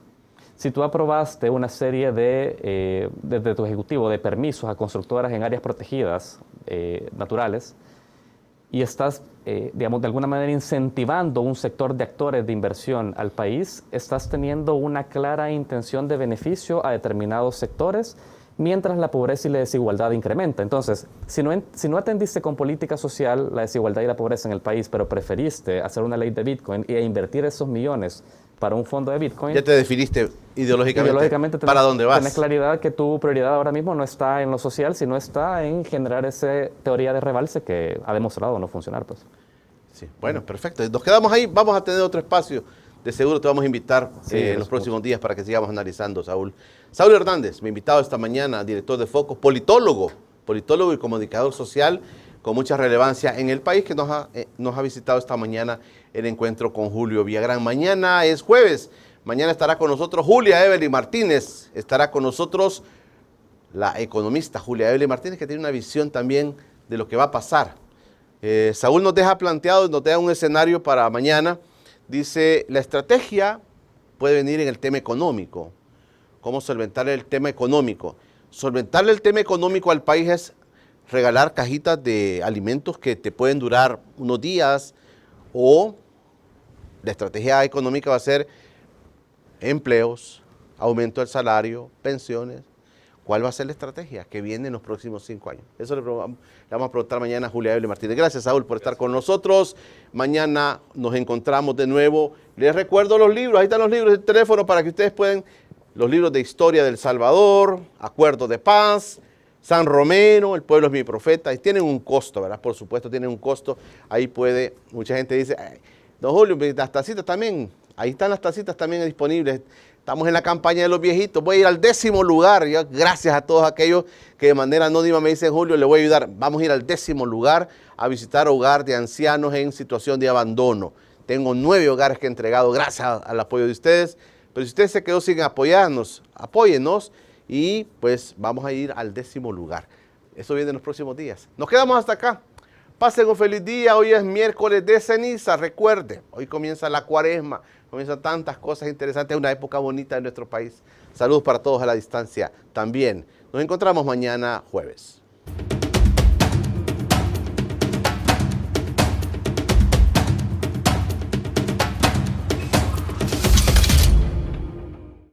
si tú aprobaste una serie desde tu ejecutivo de permisos a constructoras en áreas protegidas naturales, y estás, digamos, de alguna manera incentivando un sector de actores de inversión al país, estás teniendo una clara intención de beneficio a determinados sectores, mientras la pobreza y la desigualdad incrementa. Entonces, si no atendiste con política social la desigualdad y la pobreza en el país, pero preferiste hacer una ley de Bitcoin e invertir esos millones para un fondo de Bitcoin... Ya te definiste ideológicamente para dónde vas. Tienes claridad que tu prioridad ahora mismo no está en lo social, sino está en generar esa teoría de rebalse que ha demostrado no funcionar, pues. Sí, bueno, perfecto. Nos quedamos ahí. Vamos a tener otro espacio. De seguro te vamos a invitar en los próximos días para que sigamos analizando, Saúl. Saúl Hernández, mi invitado esta mañana, director de Focos, politólogo y comunicador social con mucha relevancia en el país, que nos ha visitado esta mañana el encuentro con Julio Villagrán. Mañana es jueves. Mañana estará con nosotros Julia Evelyn Martínez. Estará con nosotros la economista Julia Evelyn Martínez, que tiene una visión también de lo que va a pasar. Saúl nos deja un escenario para mañana. Dice, la estrategia puede venir en el tema económico. ¿Cómo solventar el tema económico? Solventarle el tema económico al país es regalar cajitas de alimentos que te pueden durar unos días, o la estrategia económica va a ser empleos, aumento del salario, pensiones. ¿Cuál va a ser la estrategia que viene en los próximos 5 años? Eso le vamos a preguntar mañana a Julia Evelyn Martínez. Gracias, Saúl, por estar con nosotros. Mañana nos encontramos de nuevo. Les recuerdo los libros. Ahí están los libros del teléfono para que ustedes puedan. Los libros de historia del Salvador, Acuerdo de Paz, San Romero, El pueblo es mi profeta. Y tienen un costo, ¿verdad? Por supuesto, tienen un costo. Ahí puede, mucha gente dice, don Julio, las tacitas también. Ahí están las tacitas también disponibles. Estamos en la campaña de los viejitos. Voy a ir al 10º lugar. Yo, gracias a todos aquellos que de manera anónima me dicen, Julio, le voy a ayudar. Vamos a ir al 10º lugar a visitar hogar de ancianos en situación de abandono. Tengo 9 hogares que he entregado gracias al apoyo de ustedes. Pero si usted se quedó sin apoyarnos, apóyennos y pues vamos a ir al 10º lugar. Eso viene en los próximos días. Nos quedamos hasta acá. Pasen un feliz día. Hoy es miércoles de ceniza. Recuerde, hoy comienza la cuaresma. Comienzan tantas cosas interesantes. Es una época bonita de nuestro país. Saludos para todos a la distancia también. Nos encontramos mañana jueves.